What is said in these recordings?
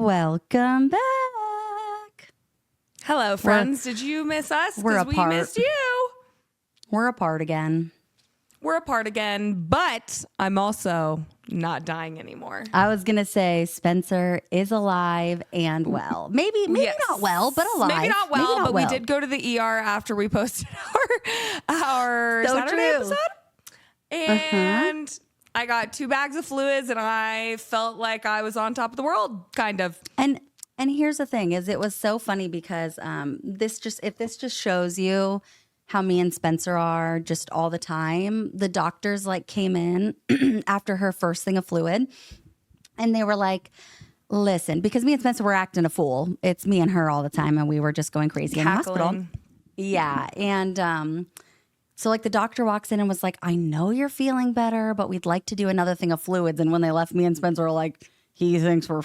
Welcome back. Hello, friends. Did you miss us? We're Because apart. we missed you. We're apart again. We're apart again, but I'm also not dying anymore. I was going to say Spencer is alive and well. Maybe Yes. not well, but alive. Maybe not well, we did go to the ER after we posted our So Saturday true. episode. And I got 2 bags of fluids and I felt like I was on top of the world, kind of. And here's the thing is it was so funny because this just shows you how me and Spencer are just all the time. The doctors like came in after her first thing of fluid and they were like, listen, because me and Spencer were acting a fool. It's me and her all the time and we were just going crazy in the hospital. Yeah. And so like the doctor walks in and was like, I know you're feeling better, but we'd like to do another thing of fluids. And when they left, me and Spencer were like, he thinks you're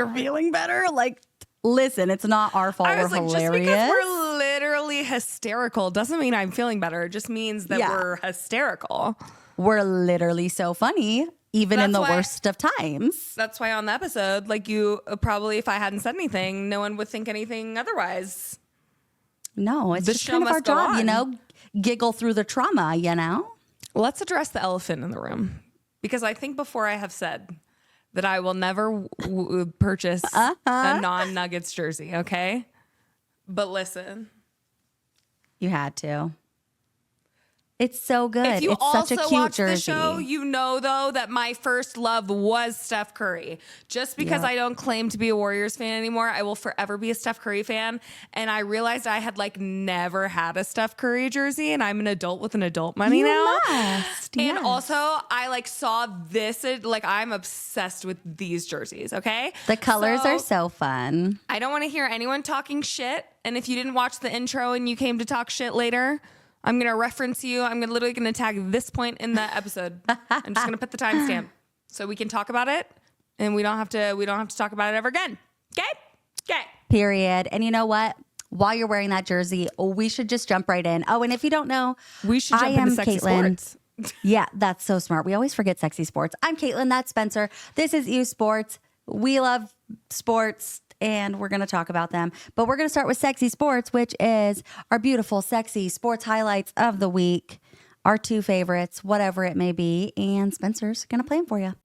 feeling better. Like, listen, it's not our fault. I was we're like, hilarious. just because we're literally hysterical doesn't mean I'm feeling better. It just means that we're hysterical. We're literally so funny, even in the worst of times. That's why on the episode, like you probably, if I hadn't said anything, no one would think anything otherwise. No, it's The just show kind of our must go job, on. you know, giggle through the trauma, you know? Let's address the elephant in the room. Because I think before I have said that I will never purchase a non-Nuggets jersey, okay? But listen. You had to. It's so good. If you it's also such a cute watch jersey. the show, you know, though, that my first love was Steph Curry. Just because I don't claim to be a Warriors fan anymore, I will forever be a Steph Curry fan. And I realized I had like never had a Steph Curry jersey, and I'm an adult with an adult money now. Must, And yes. also, I like saw this, like I'm obsessed with these jerseys, okay? The colors are so fun. I don't want to hear anyone talking shit. And if you didn't watch the intro and you came to talk shit later, I'm going to reference you. I'm literally going to tag this point in the episode. I'm just going to put the timestamp so we can talk about it and we don't have to talk about it ever again. Okay? Okay. Period. And you know what? While you're wearing that jersey, we should just jump right in. Oh, and if you don't know, We should jump into sexy sports. Yeah, that's so smart. We always forget sexy sports. I'm Caitlin. That's Spencer. This is You Sports. We love sports and we're going to talk about them. But we're going to start with sexy sports, which is our beautiful, sexy sports highlights of the week, our 2 favorites, whatever it may be. And Spencer's going to play them for you.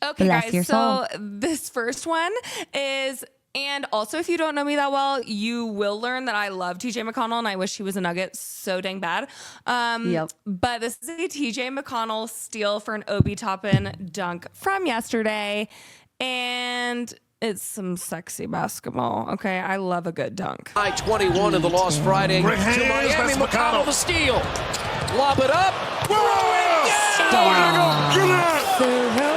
Okay, Bless guys. your So soul. this first one is, and also if you don't know me that well, you will learn that I love TJ McConnell and I wish he was a Nugget so dang bad. Yep. But this is a TJ McConnell steal for an Obi Toppin dunk from yesterday. And it's some sexy basketball. Okay, I love a good dunk. I-21 in the loss Friday to Miami. McConnell the steal. Lob it up. Throw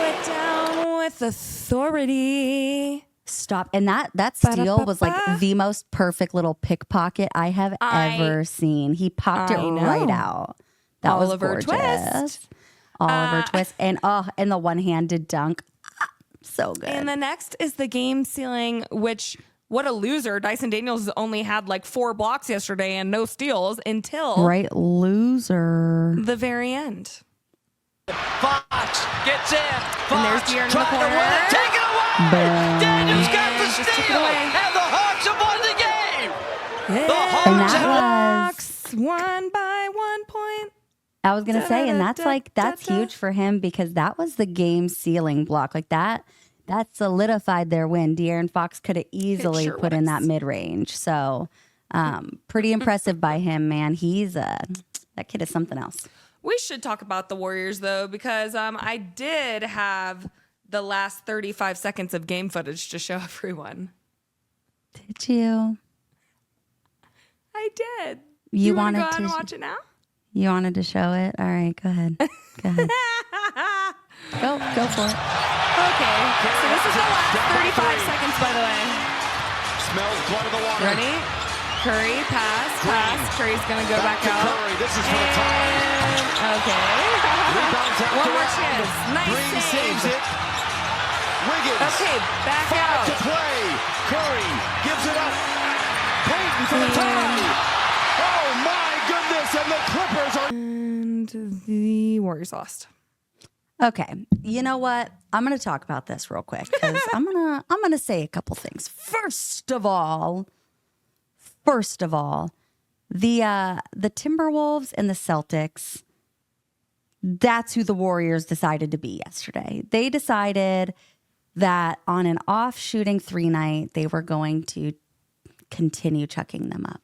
it down with authority. Stop. And that steal was like the most perfect little pickpocket I have ever seen. He popped it right out. That Oliver was gorgeous. Twist. Oliver Twist. And the one-handed dunk. So good. And the next is the game ceiling, which, what a loser. Dyson Daniels only had like 4 blocks yesterday and no steals until Right, loser. the very end. Fox gets in. Fox And there's De'Aaron in the trying to corner. win it. Take it away. Boom. Daniels got the And just took it steal. away. And the Hawks have won the game. The And Hawks that have was, Won by 1 point. I was going to say, and that's Da-da-da-da-da. huge for him because that was the game ceiling block. Like that solidified their win. De'Aaron Fox could have easily sure put in was. that mid-range. So pretty impressive by him, man. He's that kid is something else. We should talk about the Warriors, though, because I did have the last 35 seconds of game footage to show everyone. Did you? I did. You wanna wanted go out to and watch it now? You wanted to show it? All right, go ahead. Go ahead. Go for it. Okay, so this is the last 35 seconds, by the way. Smells blood in the water. Ready? Curry, pass. Curry's going to go back out. Curry. This is for the top. Okay. Rebounds out One to more Allen. chance. Nice Green save. saves it. Wiggins. Okay, back 5 out. to play. Curry gives it up. Payton for the tie. Oh my goodness! And the Clippers are. Warriors lost. Okay, you know what? I'm going to talk about this real quick because I'm gonna say a couple things. First of all, the Timberwolves and the Celtics. That's who the Warriors decided to be yesterday. They decided that on an off shooting 3 night, they were going to continue chucking them up.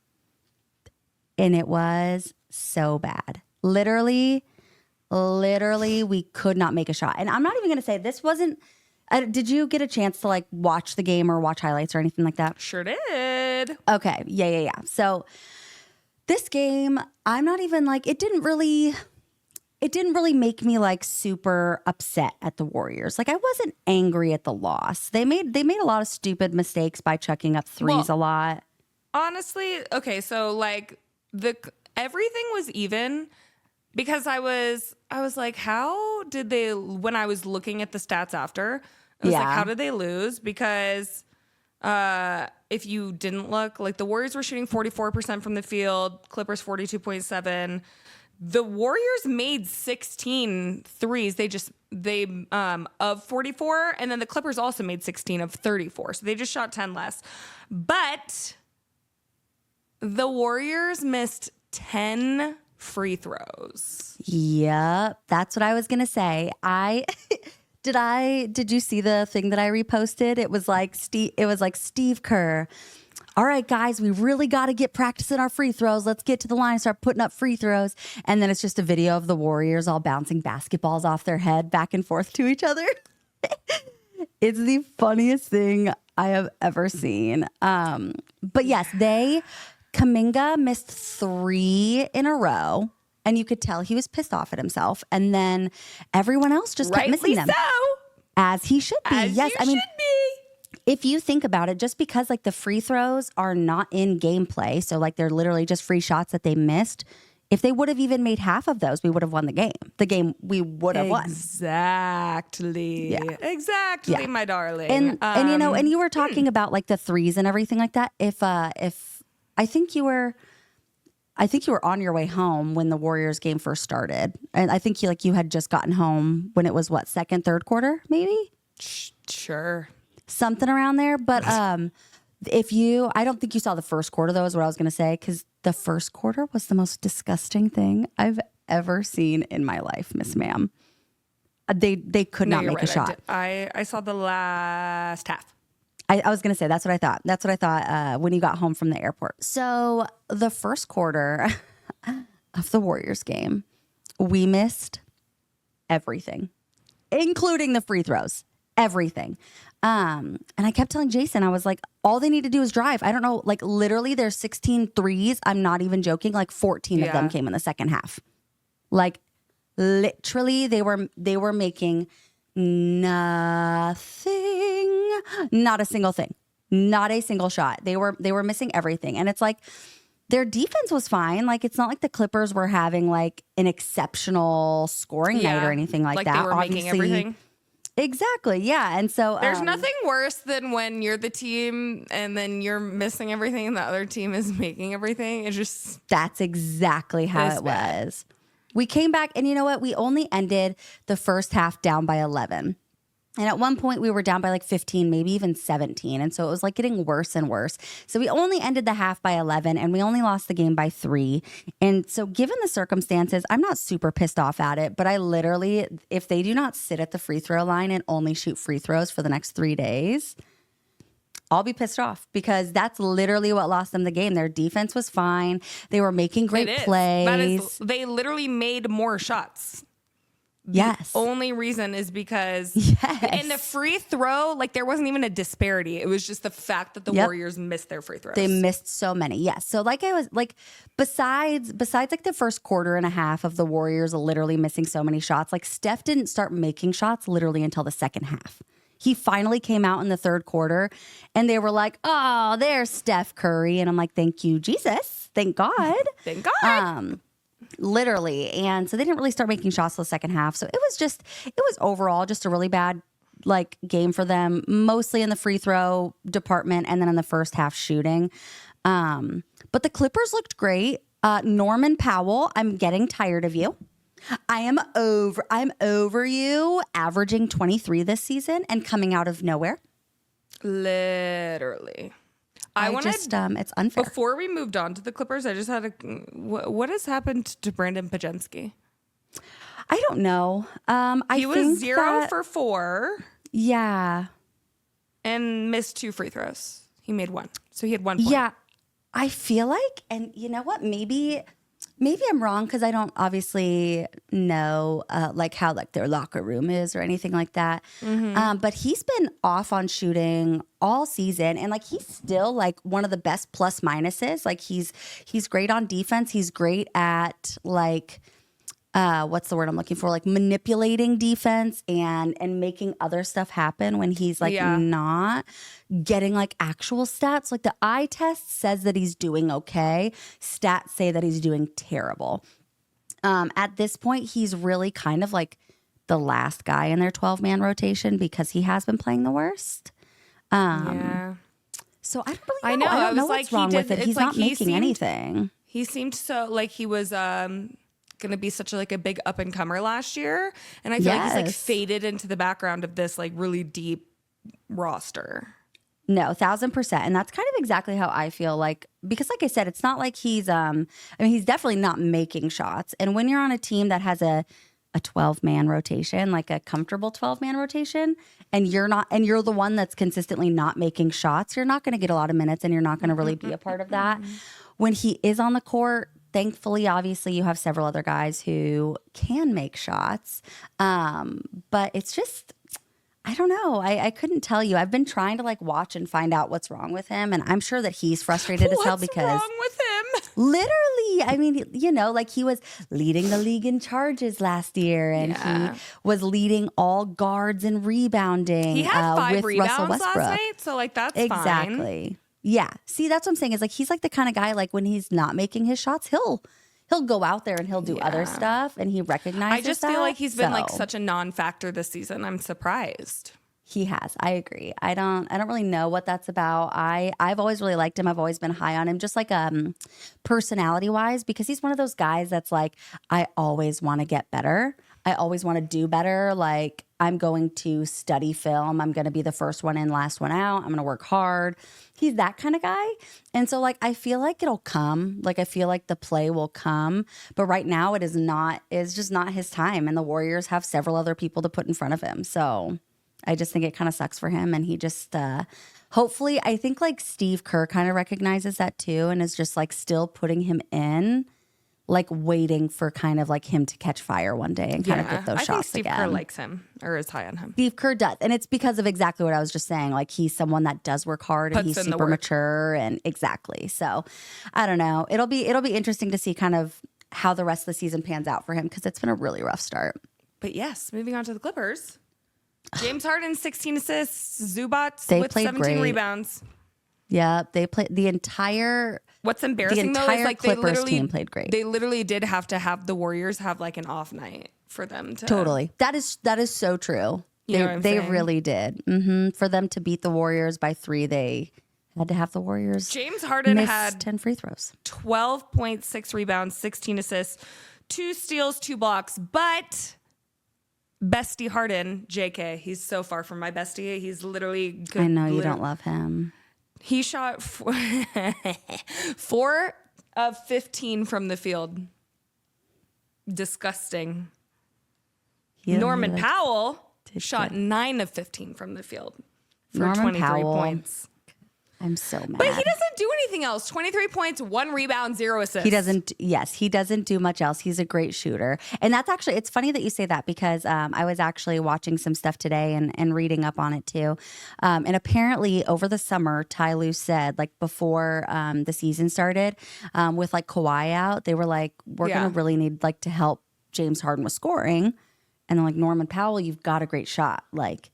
And it was so bad. Literally, we could not make a shot. And I'm not even going to say this wasn't. Did you get a chance to like watch the game or watch highlights or anything like that? Sure did. Okay. Yeah. So this game, I'm not even like, it didn't really make me like super upset at the Warriors. Like I wasn't angry at the loss. They made a lot of stupid mistakes by chucking up threes a lot. Honestly, okay, so like everything was even because I was like, how did they, when I was looking at the stats after, I was like, how did they lose? Because if you didn't look, like the Warriors were shooting 44% from the field, Clippers 42.7%. The Warriors made 16 threes. They of 44, and then the Clippers also made 16 of 34. So they just shot 10 less. But the Warriors missed 10 free throws. Yep, that's what I was gonna say. Did you see the thing that I reposted? It was like Steve Kerr. All right, guys, we really got to get practicing our free throws. Let's get to the line and start putting up free throws. And then it's just a video of the Warriors all bouncing basketballs off their head back and forth to each other. It's the funniest thing I have ever seen. But yes, Kuminga missed 3 in a row. And you could tell he was pissed off at himself. And then everyone else just kept missing them. As he should be. Yes, I mean, if you think about it, just because like the free throws are not in gameplay, so like they're literally just free shots that they missed. If they would have even made half of those, we would have won the game. The game we would have won. Exactly. Yeah. Exactly, my darling. And you know, and you were talking about like the threes and everything like that. If I think you were on your way home when the Warriors game first started, and I think you had just gotten home when it was second, third quarter, maybe. Sure. Something around there. But I don't think you saw the first quarter, though, is what I was going to say, because the first quarter was the most disgusting thing I've ever seen in my life, Miss Ma'am. They could not make a shot. I saw the last half. I was going to say, that's what I thought. That's what I thought when you got home from the airport. So the first quarter of the Warriors game, we missed everything, including the free throws. Everything. And I kept telling Jason, I was like, all they need to do is drive. I don't know, like literally there's 16 threes. I'm not even joking. Like 14 of them came in the second half. Like literally they were making nothing, not a single thing, not a single shot. They were missing everything. And it's like, their defense was fine. Like, it's not like the Clippers were having like an exceptional scoring night or anything like that. They were making everything. Exactly. Yeah. And so there's nothing worse than when you're the team and then you're missing everything and the other team is making everything. It's just, that's exactly how it was. We came back and you know what? We only ended the first half down by 11. And at one point we were down by like 15, maybe even 17. And so it was like getting worse and worse. So we only ended the half by 11 and we only lost the game by 3. And so given the circumstances, I'm not super pissed off at it, but I literally, if they do not sit at the free throw line and only shoot free throws for the next 3 days, I'll be pissed off because that's literally what lost them the game. Their defense was fine. They were making great plays. They literally made more shots. Yes. The only reason is because in the free throw, like there wasn't even a disparity. It was just the fact that the Warriors missed their free throws. They missed so many. Yes. So like I was like, besides like the first quarter and a half of the Warriors literally missing so many shots, like Steph didn't start making shots literally until the second half. He finally came out in the third quarter and they were like, oh, there's Steph Curry. And I'm like, thank you, Jesus. Thank God. Thank God. Literally. And so they didn't really start making shots till the second half. So it was overall just a really bad like game for them, mostly in the free throw department and then in the first half shooting. But the Clippers looked great. Norman Powell, I'm getting tired of you. I'm over you averaging 23 this season and coming out of nowhere. Literally. I wanted, it's unfair. Before we moved on to the Clippers, I just had what has happened to Brandin Podziemski? I don't know. He was 0 for 4. Yeah. And missed 2 free throws. He made 1. So he had 1 point. Yeah. I feel like, and you know what, maybe I'm wrong because I don't obviously know like how like their locker room is or anything like that. But he's been off on shooting all season, and like he's still like one of the best plus minuses. Like he's great on defense. He's great at like what's the word I'm looking for? Like manipulating defense and making other stuff happen when he's like not getting like actual stats. Like the eye test says that he's doing okay. Stats say that he's doing terrible. At this point, he's really kind of like the last guy in their 12-man rotation because he has been playing the worst. So I don't really know. I don't know what's wrong with it. He's not making anything. He seemed so like he was going to be such a big up and comer last year, and I feel like he's like faded into the background of this like really deep roster. No, 1,000%, and that's kind of exactly how I feel. Like because, like I said, it's not like he's. I mean, he's definitely not making shots. And when you're on a team that has a 12-man rotation, like a comfortable 12-man rotation, and you're the one that's consistently not making shots, you're not going to get a lot of minutes, and you're not going to really be a part of that. When he is on the court, thankfully, obviously, you have several other guys who can make shots. But it's just, I don't know. I couldn't tell you. I've been trying to like watch and find out what's wrong with him. And I'm sure that he's frustrated as hell because. What's wrong with him? Literally. I mean, you know, like he was leading the league in charges last year, and he was leading all guards in rebounding. He had 5 with rebounds Russell Westbrook. last night. So like that's exactly. fine. Yeah. See, that's what I'm saying is like he's like the kind of guy like when he's not making his shots, he'll go out there and he'll do other stuff, and he recognizes I just feel like he's been like such a non-factor this season. I'm surprised. He has. I agree. I don't really know what that's about. I've always really liked him. I've always been high on him, just like personality wise, because he's one of those guys that's like, I always want to get better. I always want to do better. Like I'm going to study film. I'm going to be the first one in, last one out. I'm going to work hard. He's that kind of guy. And so like, I feel like it'll come. Like, I feel like the play will come, but right now it's just not his time. And the Warriors have several other people to put in front of him. So I just think it kind of sucks for him. And he just, hopefully, I think like Steve Kerr kind of recognizes that too. And is just like still putting him in, like waiting for kind of like him to catch fire one day and kind of get those shots again. I think Steve Kerr likes him or is high on him. Steve Kerr does. And it's because of exactly what I was just saying. Like he's someone that does work hard and he's super mature and exactly. So I don't know. It'll be interesting to see kind of how the rest of the season pans out for him because it's been a really rough start. But yes, moving on to the Clippers. James Harden, 16 assists. Zubac with 17 great. Rebounds. Yeah, they played the entire. What's embarrassing though is like Clippers team played great. They literally did have to have the Warriors have like an off night for them to. Totally, that is so true. They really did. For them to beat the Warriors by 3, they had to have the Warriors. James Harden had 10 free throws, 12.6 rebounds, 16 assists, 2 steals, 2 blocks, but. Bestie Harden, JK, he's so far from my bestie. He's literally good. I know you don't love him. He shot 4 of 15 from the field. Disgusting. Norman Powell shot 9 of 15 from the field for 23 points. I'm so mad. But he doesn't do anything else. 23 points, 1 rebound, 0 assists. He doesn't do much else. He's a great shooter. And that's actually, it's funny that you say that because I was actually watching some stuff today and reading up on it too. And apparently over the summer, Ty Lue said, like before the season started, with like Kawhi out, they were like, we're going to really need like to help James Harden with scoring. And then like Norman Powell, you've got a great shot. Like,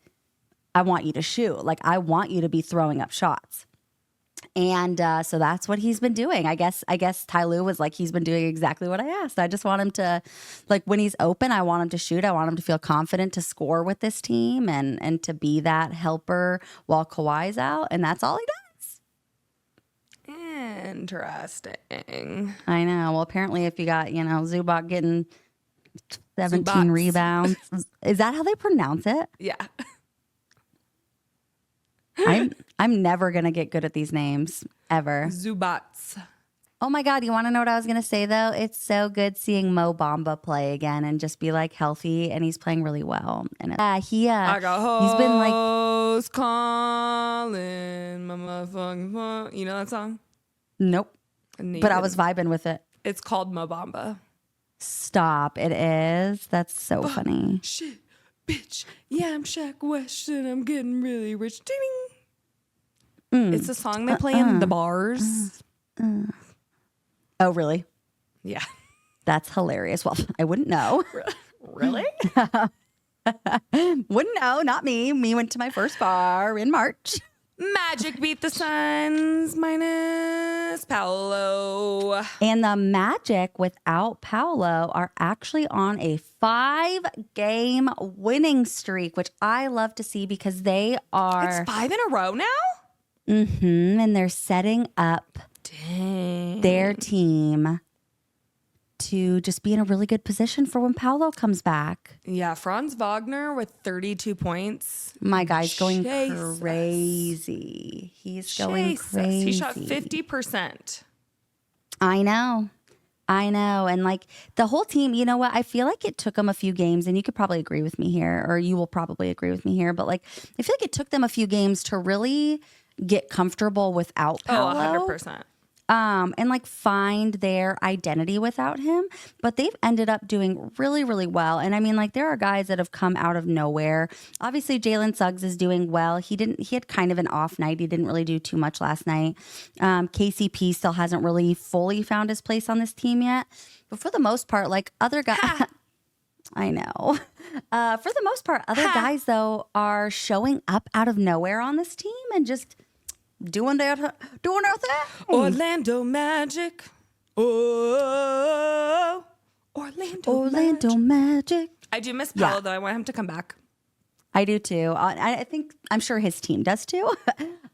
I want you to shoot. Like, I want you to be throwing up shots. And so that's what he's been doing. I guess Ty Lue was like, he's been doing exactly what I asked. I just want him to, like, when he's open, I want him to shoot. I want him to feel confident to score with this team and to be that helper while Kawhi's out. And that's all he does. Interesting. I know. Well, apparently if you got, Zubac getting 17 Zubac. rebounds. Is that how they pronounce it? Yeah. I'm never gonna get good at these names ever. Zubac. Oh my God, you want to know what I was gonna say though? It's so good seeing Mo Bamba play again and just be like healthy, and he's playing really well. And I got he's been like, hoes calling my motherfucking phone. You know that song? nope. And But I was vibing with it. It's called Mo Bamba. Stop. It is. That's so funny. Shit, bitch. Yeah, I'm Shaq West and I'm getting really rich. Ding. It's a song they play in the bars. Oh, really? Yeah. That's hilarious. Well, I wouldn't know. Really? Wouldn't know. Not me. Me went to my first bar in March. Magic beat the Suns minus Paolo. And the Magic without Paolo are actually on a 5-game winning streak, which I love to see because they are. It's 5 in a row now? And they're setting up their team to just be in a really good position for when Paolo comes back. Yeah, Franz Wagner with 32 points. My guy's going Jesus. crazy. He's going crazy. He shot 50%. I know. And like the whole team, you know what? I feel like it took them a few games, and you could probably agree with me here, or you will probably agree with me here. But like, I feel like it took them a few games to really get comfortable without Paolo. 100%. And like find their identity without him. But they've ended up doing really, really well. And I mean, like, there are guys that have come out of nowhere. Obviously, Jalen Suggs is doing well. He had kind of an off night. He didn't really do too much last night. KCP still hasn't really fully found his place on this team yet. But for the most part, like other guys, I know. For the most part, other guys, though, are showing up out of nowhere on this team and just doing their thing. Orlando Magic. Oh, Orlando Magic. I do miss Paolo, though. I want him to come back. I do too. I'm sure his team does too.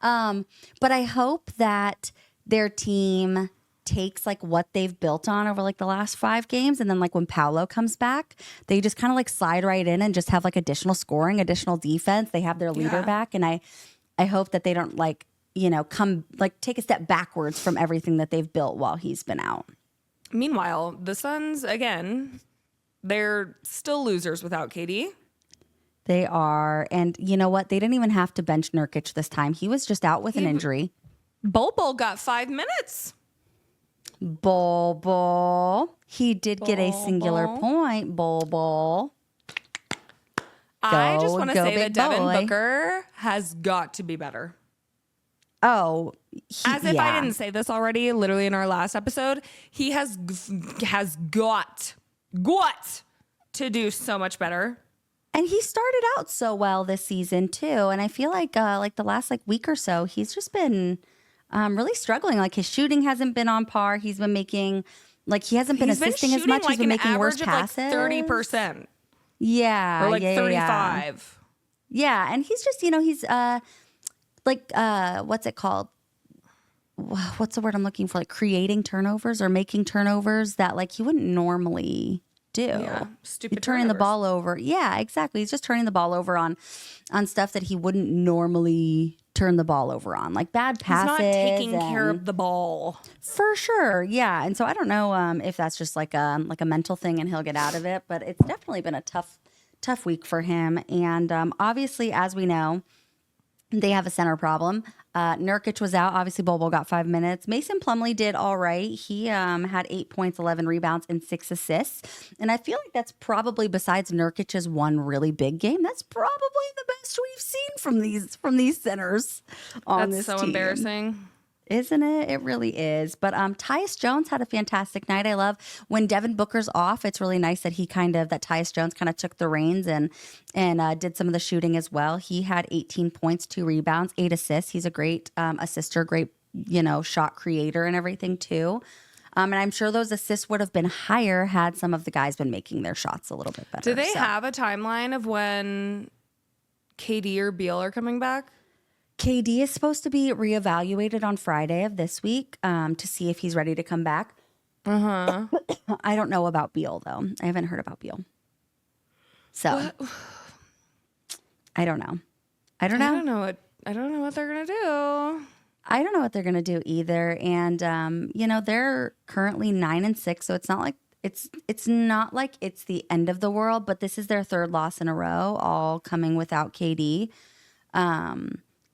But I hope that their team takes like what they've built on over like the last 5 games, and then like when Paolo comes back, they just kind of like slide right in and just have like additional scoring, additional defense. They have their leader back, and I hope that they don't like, you know, come like take a step backwards from everything that they've built while he's been out. Meanwhile, the Suns, again, they're still losers without KD. They are. And you know what? They didn't even have to bench Nurkic this time. He was just out with an injury. Bol got 5 minutes. Bol. He did get a singular point, Bol. I just want to say that Devin boy. Booker has got to be better. Oh, As if I didn't say this already, literally in our last episode, he has got to do so much better. And he started out so well this season too, and I feel like the last like week or so, he's just been really struggling. Like his shooting hasn't been on par. He's been making he hasn't been assisting as much. He's been making worse passes. Like 30%. Yeah, or like 35. Yeah, and he's just he's what's it called? What's the word I'm looking for? Like creating turnovers or making turnovers that like he wouldn't normally do. Yeah, stupid turning the ball over. Yeah, exactly. He's just turning the ball over on stuff that he wouldn't normally turn the ball over on, like bad passes. He's not taking care of the ball. For sure. Yeah. And so I don't know if that's just like a mental thing and he'll get out of it, but it's definitely been a tough week for him. And obviously, as we know, they have a center problem. Nurkic was out. Obviously, Bol got 5 minutes. Mason Plumlee did all right. He had 8 points, 11 rebounds, and 6 assists. And I feel like that's probably, besides Nurkic's one really big game, that's probably the best we've seen from these centers on this team. That's so embarrassing. Isn't it? It really is. But Tyus Jones had a fantastic night. I love when Devin Booker's off. It's really nice that Tyus Jones kind of took the reins and did some of the shooting as well. He had 18 points, 2 rebounds, 8 assists. He's a great assister, great shot creator and everything too. And I'm sure those assists would have been higher had some of the guys been making their shots a little bit better. Do they have a timeline of when KD or Beal are coming back? KD is supposed to be reevaluated on Friday of this week to see if he's ready to come back. Uh-huh. I don't know about Beal, though. I haven't heard about Beal. So, I don't know. I don't know what they're going to do. I don't know what they're going to do either. And, they're currently 9-6. So it's not like it's the end of the world, but this is their third loss in a row, all coming without KD.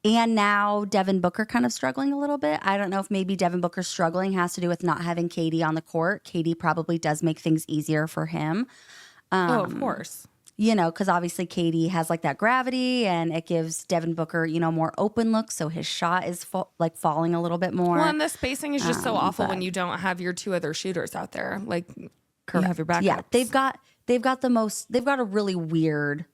And now Devin Booker kind of struggling a little bit. I don't know if maybe Devin Booker struggling has to do with not having KD on the court. KD probably does make things easier for him. Of course. Because obviously KD has like that gravity and it gives Devin Booker, more open looks. So his shot is falling a little bit more. Well, and the spacing is just so awful when you don't have your two other shooters out there. Like, correct. You have your backups. Yeah, they've got a really weird,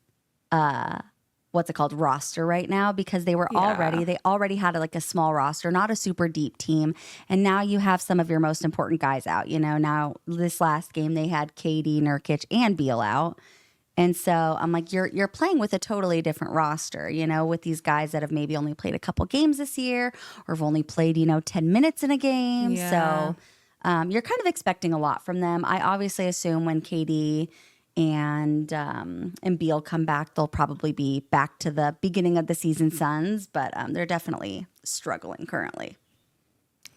what's it called, roster right now, because they already had a small roster, not a super deep team. And now you have some of your most important guys out. Now this last game they had KD, Nurkic, and Beal out. And so I'm like, you're playing with a totally different roster, with these guys that have maybe only played a couple games this year or have only played, 10 minutes in a game. Yeah. So you're kind of expecting a lot from them. I obviously assume when KD and Beal come back, they'll probably be back to the beginning of the season Suns, but they're definitely struggling currently.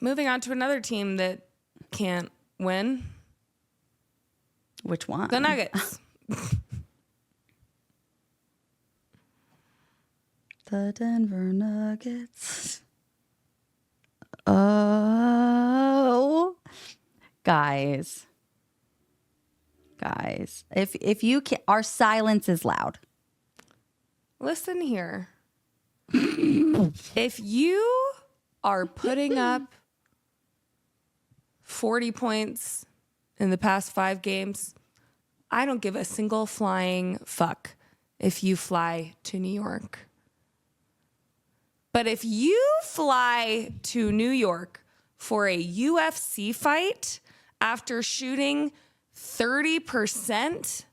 Moving on to another team that can't win. Which one? The Nuggets. The Denver Nuggets. Oh, guys, if you can, our silence is loud. Listen here. If you are putting up 40 points in the past 5 games, I don't give a single flying fuck if you fly to New York. But if you fly to New York for a UFC fight after shooting 30%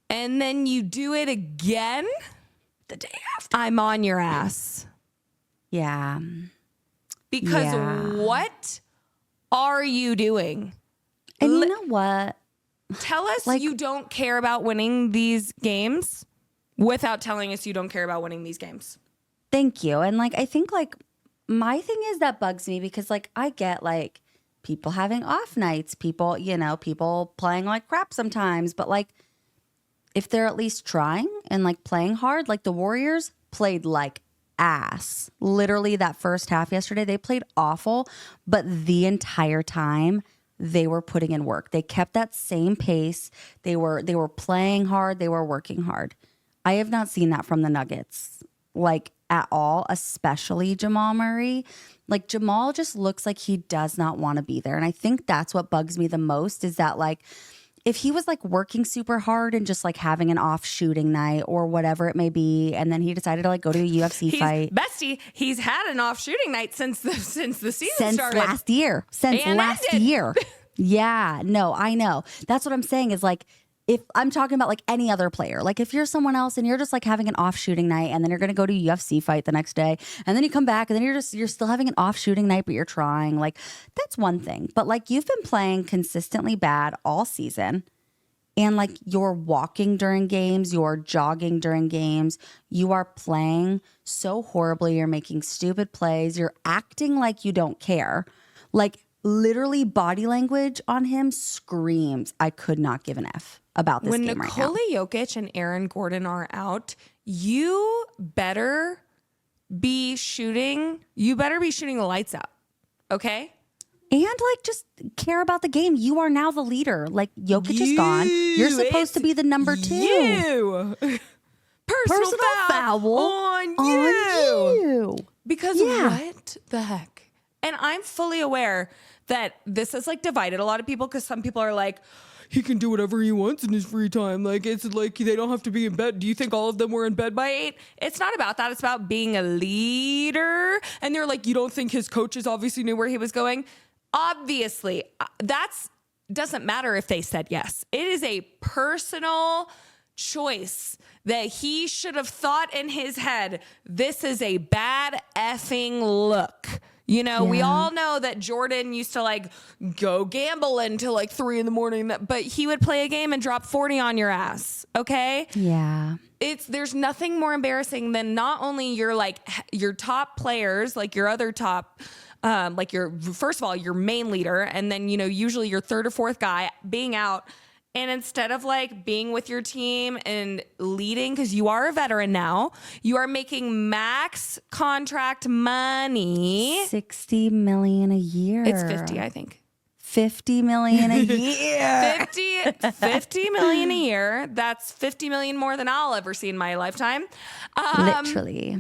and then you do it again the day after, I'm on your ass. Yeah. Because what are you doing? And you know what? Tell us you don't care about winning these games without telling us you don't care about winning these games. Thank you. And I think my thing is that bugs me because I get people having off nights, people playing like crap sometimes, but if they're at least trying and playing hard, the Warriors played like ass. Literally that first half yesterday, they played awful, but the entire time they were putting in work. They kept that same pace. They were playing hard, they were working hard. I have not seen that from the Nuggets. At all, especially Jamal Murray. Jamal just looks like he does not want to be there. And I think that's what bugs me the most is that if he was working super hard and just having an off shooting night or whatever it may be, and then he decided to go to a UFC fight. Bestie, he's had an off shooting night since the season started. Last year. Since last year. Yeah, no, I know. That's what I'm saying is if I'm talking about any other player, if you're someone else and you're just having an off shooting night and then you're going to go to a UFC fight the next day and then you come back and then you're still having an off shooting night, but you're trying, that's one thing. But you've been playing consistently bad all season and you're walking during games, you're jogging during games, you are playing so horribly, you're making stupid plays, you're acting like you don't care. Literally body language on him screams, I could not give an F about this game right now. When Nikola Jokic and Aaron Gordon are out, you better be shooting the lights out, okay? And just care about the game. You are now the leader. Jokic is gone. You're supposed to be the number 2. You. Personal foul on you. Because what the heck? And I'm fully aware that this has divided a lot of people because some people are like, he can do whatever he wants in his free time. It's they don't have to be in bed. Do you think all of them were in bed by 8? It's not about that. It's about being a leader. And they're like, you don't think his coaches obviously knew where he was going? Obviously, doesn't matter if they said yes. It is a personal choice that he should have thought in his head, this is a bad effing look. You know, we all know that Jordan used to like go gamble until like 3 a.m, but he would play a game and drop 40 on your ass. Okay. Yeah. There's nothing more embarrassing than not only your top players, like your other top, like first of all, your main leader. And then, you know, usually your third or fourth guy being out. And instead of like being with your team and leading, because you are a veteran now, you are making max contract money. $60 million a year. It's 50, I think. $50 million a year. 50 million a year. That's 50 million more than I'll ever see in my lifetime. Literally.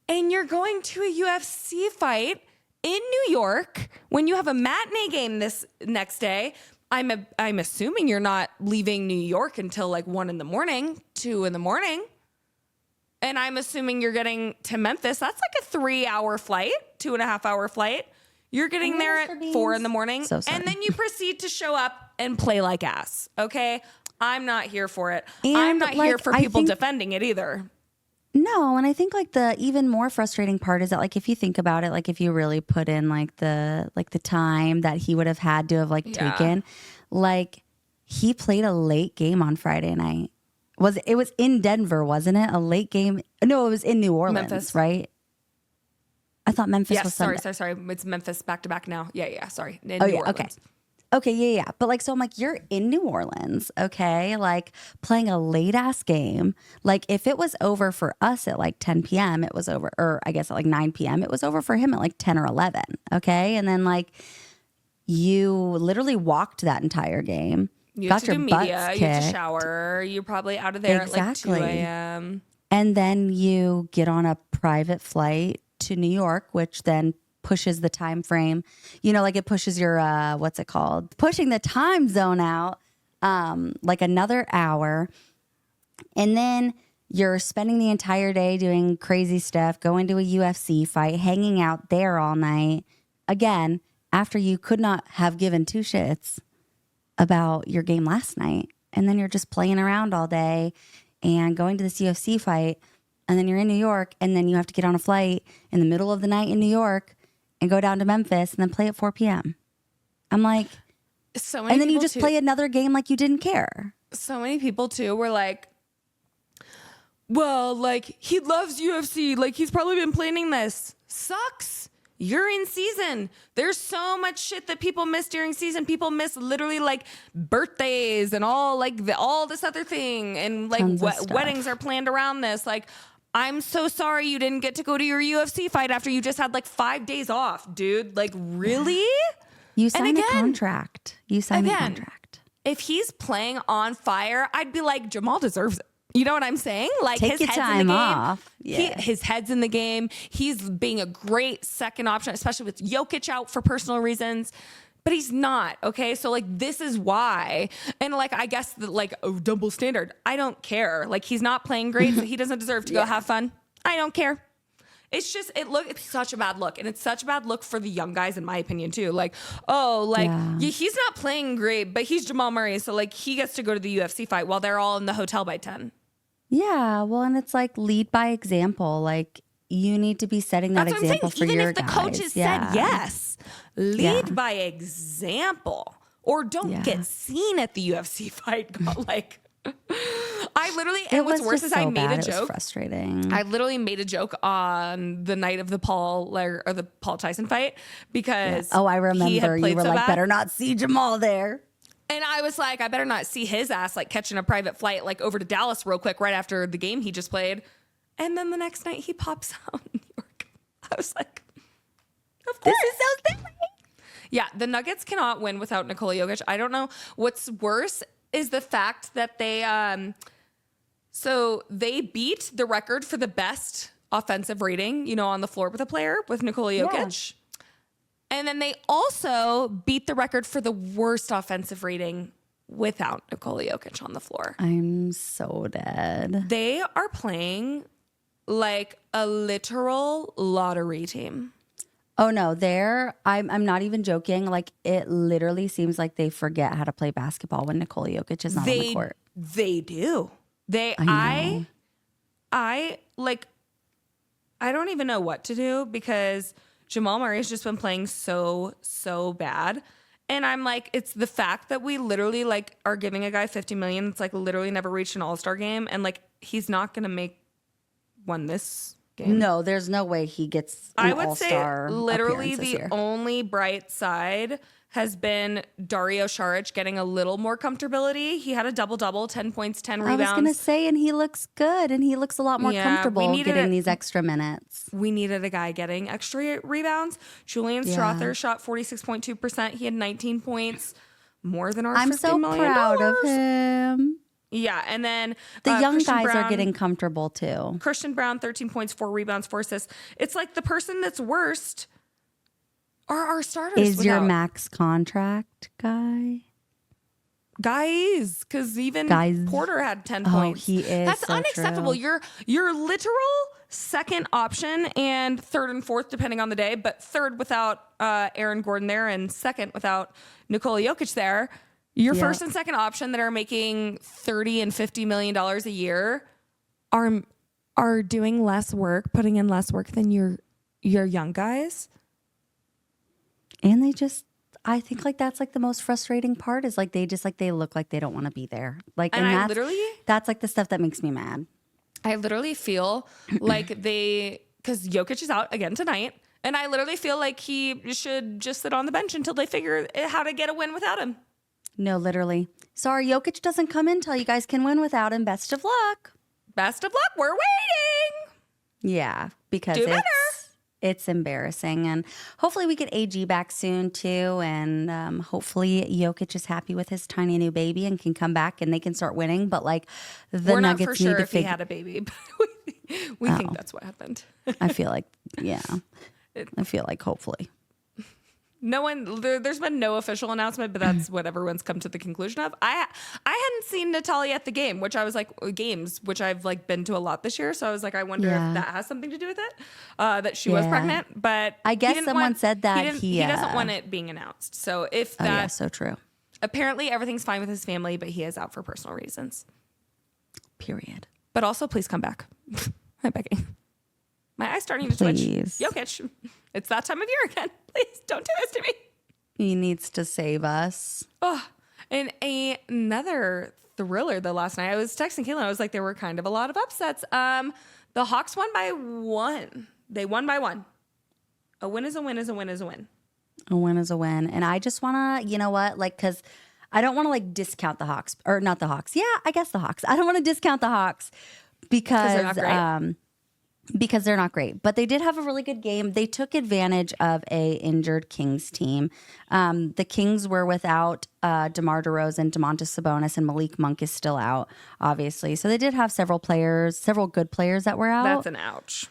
And you're going to a UFC fight in New York when you have a matinee game this next day. I'm assuming you're not leaving New York until like 1 a.m, 2 a.m. And I'm assuming you're getting to Memphis. That's like a 3-hour flight, 2.5-hour flight. You're getting there at 4 a.m. So sorry. And then you proceed to show up and play like ass. Okay. I'm not here for it. And I'm not here for people think defending it either. No, and I think like the even more frustrating part is that like if you think about it, like if you really put in like the time that he would have had to have like taken, like he played a late game on Friday night. It was in Denver, wasn't it? A late game? No, it was in New Orleans, Memphis. right? I thought Memphis was Sunday. Sorry. It's Memphis back to back now. Yeah. Sorry. In Oh New yeah, Orleans. okay, yeah. But like, so I'm like, you're in New Orleans, okay? Like playing a late ass game. Like if it was over for us at like 10 p.m., it was over, or I guess at like 9 p.m., it was over for him at like 10 or 11, okay? And then like you literally walked that entire game. You got have to your do butts media. kicked. You have to shower. You're probably out of there at like 2 a.m. And then you get on a private flight to New York, which then pushes the time frame, you know, like it pushes your what's it called, pushing the time zone out like another hour. And then you're spending the entire day doing crazy stuff, going to a UFC fight, hanging out there all night, again after you could not have given two shits about your game last night. And then you're just playing around all day and going to this UFC fight, and then you're in New York, and then you have to get on a flight in the middle of the night in New York and go down to Memphis and then play at 4 p.m. I'm like, so many and then you people just too, play another game like you didn't care. So many people too were like, well, like he loves UFC. Like he's probably been planning this. Sucks. You're in season. There's so much shit that people miss during season. People miss literally like birthdays and all like all this other thing. And like weddings are planned around this. Like, I'm so sorry you didn't get to go to your UFC fight after you just had like 5 days off, dude. Like, really? You signed a contract. You signed a contract. If he's playing on fire, I'd be like, Jamal deserves it. You know what I'm saying? Like Take his your head's time in the game. off. Yeah. His head's in the game. He's being a great second option, especially with Jokic out for personal reasons. But he's not, okay? So, like, this is why. And, like, I guess, like, a double standard. I don't care. Like, he's not playing great, so he doesn't deserve to go have fun. I don't care. It's just, it's such a bad look. And it's such a bad look for the young guys, in my opinion, too. Like, he's not playing great, but he's Jamal Murray, so, like, he gets to go to the UFC fight while they're all in the hotel by 10. Yeah, well, and it's like lead by example. Like, you need to be setting that example for your guys. Even if the coaches said yes, lead by example, or don't get seen at the UFC fight. Like, I literally, and what's worse is I made a joke. It was frustrating. I literally made a joke on the night of the Paul Tyson fight because I remember you were so like, better not see Jamal there. And I was like, I better not see his ass like catching a private flight like over to Dallas real quick right after the game he just played. And then the next night he pops out in New York. I was like, of course. This is so silly. Yeah, the Nuggets cannot win without Nikola Jokic. I don't know. What's worse is the fact that they beat the record for the best offensive rating, you know, on the floor with a player with Nikola Jokic. Yeah. And then they also beat the record for the worst offensive rating without Nikola Jokic on the floor. I'm so dead. They are playing like a literal lottery team. Oh no, I'm not even joking. Like, it literally seems like they forget how to play basketball when Nikola Jokic is not on the court. They do. I don't even know what to do because Jamal Murray's just been playing so bad. And I'm like, it's the fact that we literally like are giving a guy $50 million that's like literally never reached an All-Star game, and like he's not gonna make one this game. No, there's no way he gets an I would All-Star say literally appearance this the year. only bright side has been Dario Saric getting a little more comfortability. He had a double-double, 10 points, 10 rebounds. I was going to say, and he looks good, and he looks a lot more comfortable getting these extra minutes. We needed a guy getting extra rebounds. Julian Strother shot 46.2%. He had 19 points, more than our I'm $50 so million. proud of him. Yeah, and then The young Christian guys Brown, are getting comfortable too. Christian Brown, 13 points, 4 rebounds, 4 assists. It's like the person that's worst are our starters. Is your max contract guy? Guys, because even Porter had 10 Oh, points. he is. That's so unacceptable. True. Your literal second option and third and fourth, depending on the day, but third without Aaron Gordon there and second without Nikola Jokic there. Your first and second option that are making $30 and $50 million a year are doing less work, putting in less work than your young guys. And I think like that's like the most frustrating part is like they look like they don't want to be there. Like, And and I that's like the stuff that makes me mad. I literally feel like because Jokic is out again tonight, and I literally feel like he should just sit on the bench until they figure how to get a win without him. No, literally. Sorry, Jokic doesn't come in till you guys can win without him. Best of luck. Best of luck. We're waiting. Yeah, because Do better. it's embarrassing. And hopefully we get AG back soon too. And hopefully Jokic is happy with his tiny new baby and can come back and they can start winning. But like We're Nuggets not for sure need to if he had a baby, but we think that's what happened. I feel like, I feel like hopefully. No one, there's been no official announcement, but that's what everyone's come to the conclusion of. I hadn't seen Natalia at the game, which I was like, games, which I've like been to a lot this year. So I was like, I wonder if that has something to do with it, that she was pregnant. But I guess someone said that he doesn't want it being announced. So if that, so true. Apparently everything's fine with his family, but he is out for personal reasons. Period. But also, please come back. I'm begging. My eye's starting to twitch. Jokic, it's that time of year again. Please don't do this to me. He needs to save us. Oh, and another thriller the last night. I was texting Caitlin. I was like, there were kind of a lot of upsets. The Hawks won by 1. They won by 1. A win is a win is a win is a win. A win is a win. And I just want to, you know what, like, because I don't want to like discount the Hawks or not the Hawks. Yeah, I guess the Hawks. I don't want to discount the Hawks because they're not great, but they did have a really good game. They took advantage of a injured Kings team. The Kings were without DeMar DeRozan, Domantas Sabonis, and Malik Monk is still out, obviously. So they did have several good players that were out. That's an ouch.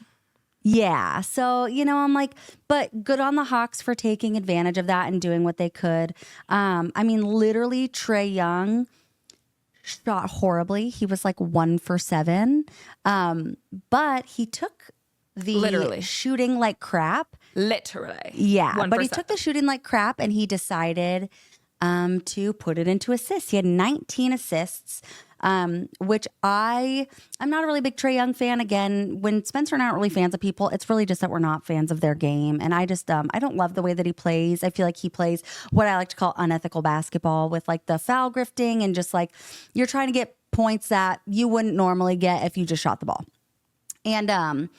Yeah. So, I'm like, but good on the Hawks for taking advantage of that and doing what they could. I mean, literally, Trae Young shot horribly. He was like 1 for 7. But he took the shooting like crap. Literally. Yeah. But he took the shooting like crap and he decided to put it into assists. He had 19 assists, which I'm not a really big Trae Young fan. Again, when Spencer and I aren't really fans of people, it's really just that we're not fans of their game. And I just, I don't love the way that he plays. I feel like he plays what I like to call unethical basketball with like the foul grifting and just like you're trying to get points that you wouldn't normally get if you just shot the ball. And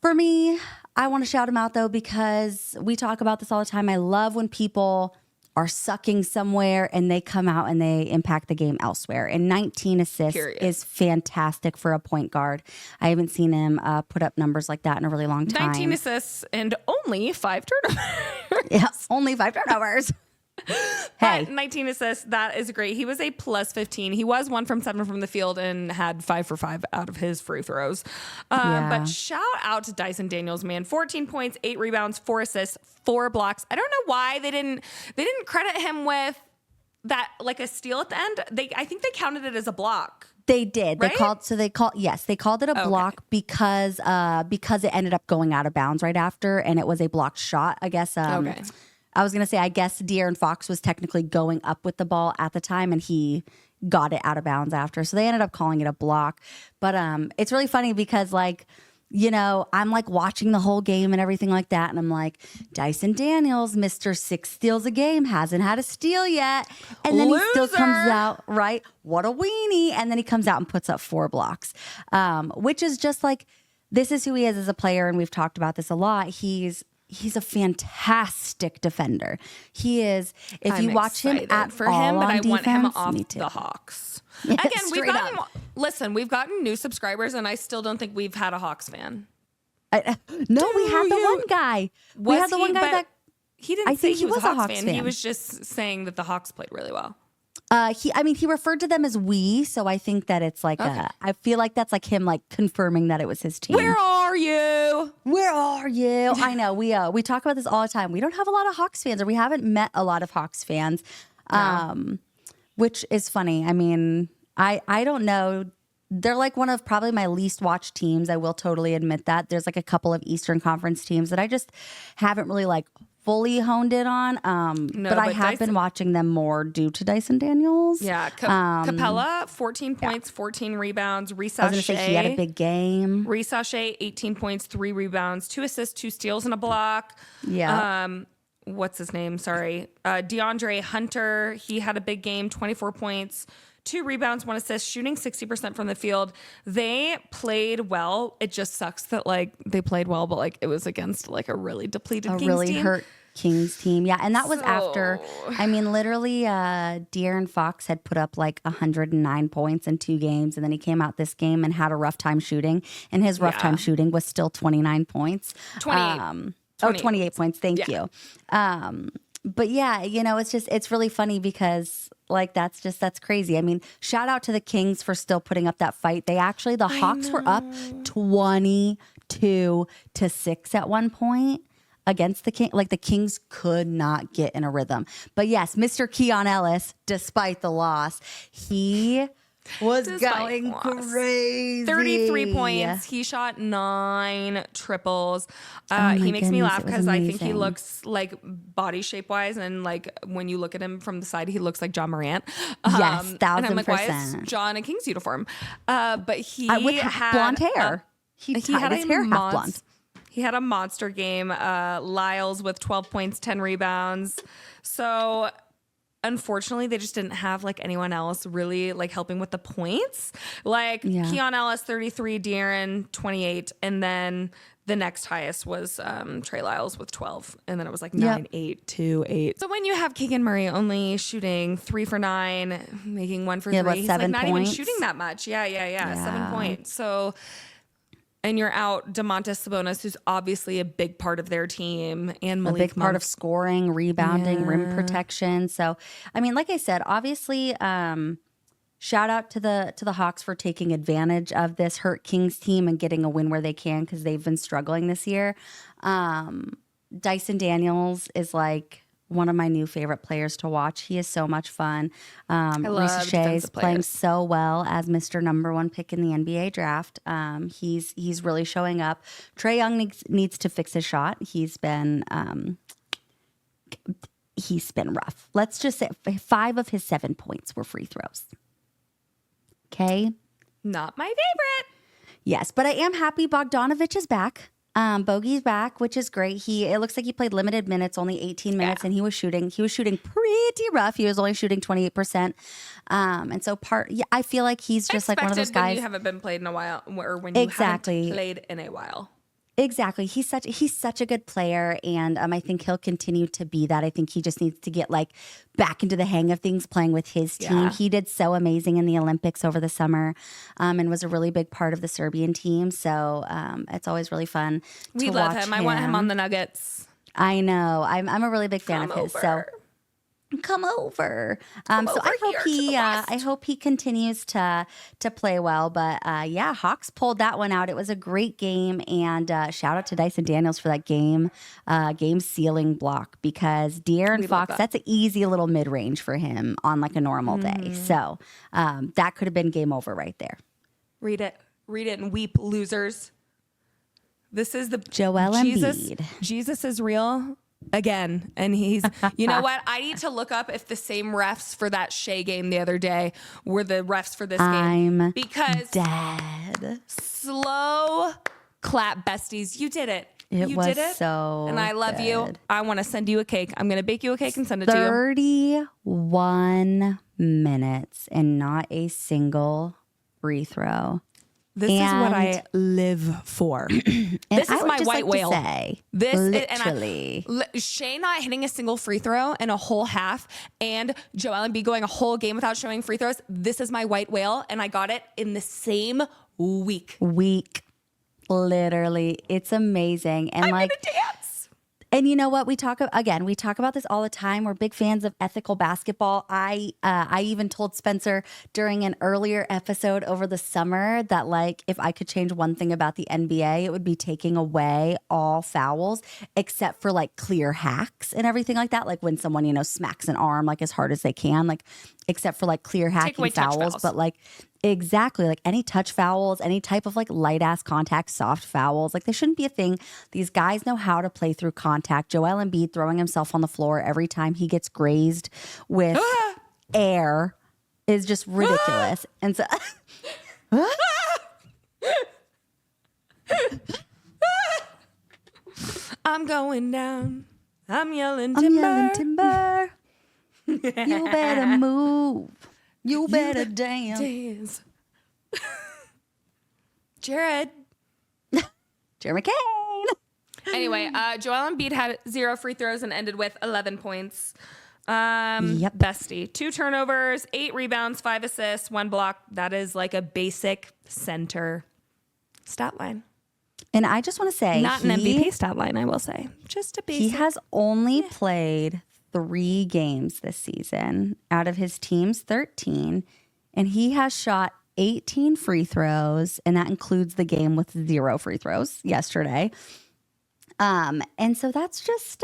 for me, I want to shout him out though, because we talk about this all the time. I love when people are sucking somewhere and they come out and they impact the game elsewhere. And 19 assists is fantastic for a point guard. I haven't seen him put up numbers like that in a really long time. 19 assists and only 5 turnovers. Yes, only 5 turnovers. Hey, 19 assists, that is great. He was a plus 15. He was 1 from 7 from the field and had 5 for 5 out of his free throws. But shout out to Dyson Daniels, man. 14 points, 8 rebounds, 4 assists, 4 blocks. I don't know why they didn't credit him with that, like a steal at the end. I think they counted it as a block. They did. Right? They called it a block because it ended up going out of bounds right after, and it was a blocked shot. I guess. I was gonna say, I guess De'Aaron Fox was technically going up with the ball at the time, and he got it out of bounds after. So they ended up calling it a block. But it's really funny because like I'm like watching the whole game and everything like that. And I'm like, Dyson Daniels, Mr. 6 steals a game, hasn't had a steal yet. And then he still comes out, right? What a weenie. And then he comes out and puts up 4 blocks, which is just like, this is who he is as a player. And we've talked about this a lot. He's a fantastic defender. He is. If you watch him at for all him, but on I want him defense, off me too. the Hawks. Yeah, Again, we've gotten new subscribers, and I still don't think we've had a Hawks fan. We had the one guy. We had the one guy that he didn't say he was a Hawks fan. fan. He was just saying that the Hawks played really well. He referred to them as we, so I think that it's like I feel like that's like him like confirming that it was his team. Where are you? Where are you? I know we talk about this all the time. We don't have a lot of Hawks fans, or we haven't met a lot of Hawks fans, which is funny. I mean, I don't know. They're like one of probably my least watched teams. I will totally admit that. There's like a couple of Eastern Conference teams that I just haven't really like fully honed in on. But I have been watching them more due to Dyson Daniels. Yeah. Capella, 14 points, 14 rebounds. Reese I was going to say he had a big game. Reese 18 points, 3 rebounds, 2 assists, 2 steals, and a block. Yeah. What's his name? Sorry. DeAndre Hunter, he had a big game, 24 points. 2 rebounds, 1 assist, shooting 60% from the field. They played well. It just sucks that like they played well, but like it was against like a really depleted Kings really team. Hurt Kings team. Yeah. And that was after, literally De'Aaron Fox had put up like 109 points in 2 games. And then he came out this game and had a rough time shooting. And his rough time shooting was still 29 points. 28 points. Thank you. But yeah, it's really funny because like that's crazy. I mean, shout out to the Kings for still putting up that fight. The Hawks were up 22-6 at one point against the King. Like the Kings could not get in a rhythm. But yes, Mr. Keon Ellis, despite the loss, he was going crazy. 33 points. He shot 9 triples. He makes me laugh because I think he looks like body shape wise, and like when you look at him from the side, he looks like John Morant. Yes, 1000%. And I'm like, why is John in a Kings uniform? But he with had blonde hair. He had his hair half blonde. He had a monster game. Lyles with 12 points, 10 rebounds. So unfortunately, they just didn't have like anyone else really like helping with the points. Like Keon Ellis, 33, De'Aaron, 28. And then the next highest was Trey Lyles with 12. And then it was like 9, 8, 2, 8. So when you have Keegan Murray only shooting 3 for 9, making 1 for 3, he's like not even shooting that much. Yeah. 7 points. So, and you're out Domantas Sabonis, who's obviously a big part of their team, and Malik a big part of scoring, rebounding, rim protection. So, I mean, like I said, obviously, shout out to the Hawks for taking advantage of this hurt Kings team and getting a win where they can because they've been struggling this year. Dyson Daniels is like one of my new favorite players to watch. He is so much fun. Reese Shea is playing so well as Mr. Number 1 pick in the NBA draft. He's really showing up. Trae Young needs to fix his shot. He's been rough. Let's just say 5 of his 7 points were free throws. Okay? Not my favorite. Yes, but I am happy Bogdanovich is back. Bogey's back, which is great. It looks like he played limited minutes, only 18 minutes, and he was shooting pretty rough. He was only shooting 28%. And so I feel like he's just like one of those guys. When you haven't been played in a while, or when you haven't played in a while. Exactly. He's such a good player, and I think he'll continue to be that. I think he just needs to get like back into the hang of things playing with his team. Yeah. He did so amazing in the Olympics over the summer, and was a really big part of the Serbian team. So it's always really fun. We love him. I want him on the Nuggets. I know. I'm a really big fan of his. So come over. So I hope he continues to play well. But Hawks pulled that one out. It was a great game, and shout out to Dyson Daniels for that game sealing block, because De'Aaron Fox, that's an easy little mid range for him on like a normal day. So that could have been game over right there. Read it and weep, losers. This is the Joel Embiid. Jesus is real. Again, and he's, you know what? I need to look up if the same refs for that Shea game the other day were the refs for this game. I'm because dead. Slow clap, besties. You did it. It you was did it. so And I love you. good. I want to send you a cake. I'm going to bake you a cake and send it to you. 31 minutes and not a single free throw. This is what And- I live for. And This I is would my just white like to whale. say, This literally. Shay not hitting a single free throw in a whole half, and Joel Embiid going a whole game without showing free throws. This is my white whale, and I got it in the same week. Literally, it's amazing. And I'm like, gonna dance. and you know what? We talk about this all the time. We're big fans of ethical basketball. I even told Spencer during an earlier episode over the summer that like if I could change one thing about the NBA, it would be taking away all fouls except for like clear hacks and everything like that. Like when someone, smacks an arm like as hard as they can, like except for like clear hacking away touch fouls. fouls. But like exactly, like any touch fouls, any type of like light ass contact, soft fouls, like they shouldn't be a thing. These guys know how to play through contact. Joel Embiid throwing himself on the floor every time he gets grazed with air is just ridiculous. And so I'm going down. I'm yelling I'm timber. yelling timber. You better move. You better dance. Jared. Jeremy Kane. Anyway, Joel Embiid had 0 free throws and ended with 11 points. Yep. Bestie. 2 turnovers, 8 rebounds, 5 assists, 1 block. That is like a basic center stat line. And I just want to say, Not an MVP stat line, I will say. Just a basic. he has only played 3 games this season out of his team's 13, and he has shot 18 free throws, and that includes the game with 0 free throws yesterday. And so that's just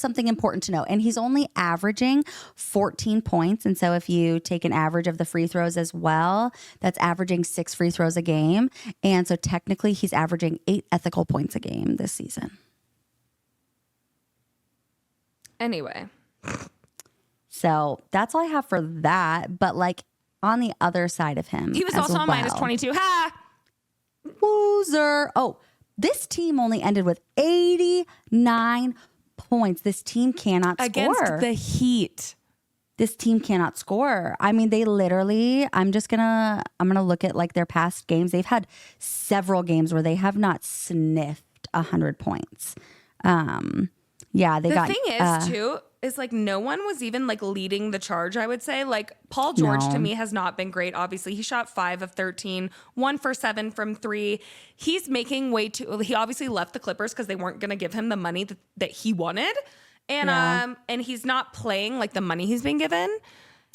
something important to know. And he's only averaging 14 points. And so if you take an average of the free throws as well, that's averaging 6 free throws a game. And so technically he's averaging 8 ethical points a game this season. Anyway. So that's all I have for that. But like on the other side of him, He was as also on minus well. 22. Ha! Loser. Oh, this team only ended with 89 points. This team cannot Against score. the Heat. This team cannot score. I mean, they literally, I'm gonna look at like their past games. They've had several games where they have not sniffed 100 points. Yeah, they got. The thing is, too, is like no one was even like leading the charge, I would say. Like Paul George No. to me has not been great. Obviously, he shot 5 of 13, 1 for 7 from 3. He's making way too. He obviously left the Clippers because they weren't going to give him the money that he wanted, and and he's not playing like the money he's been given.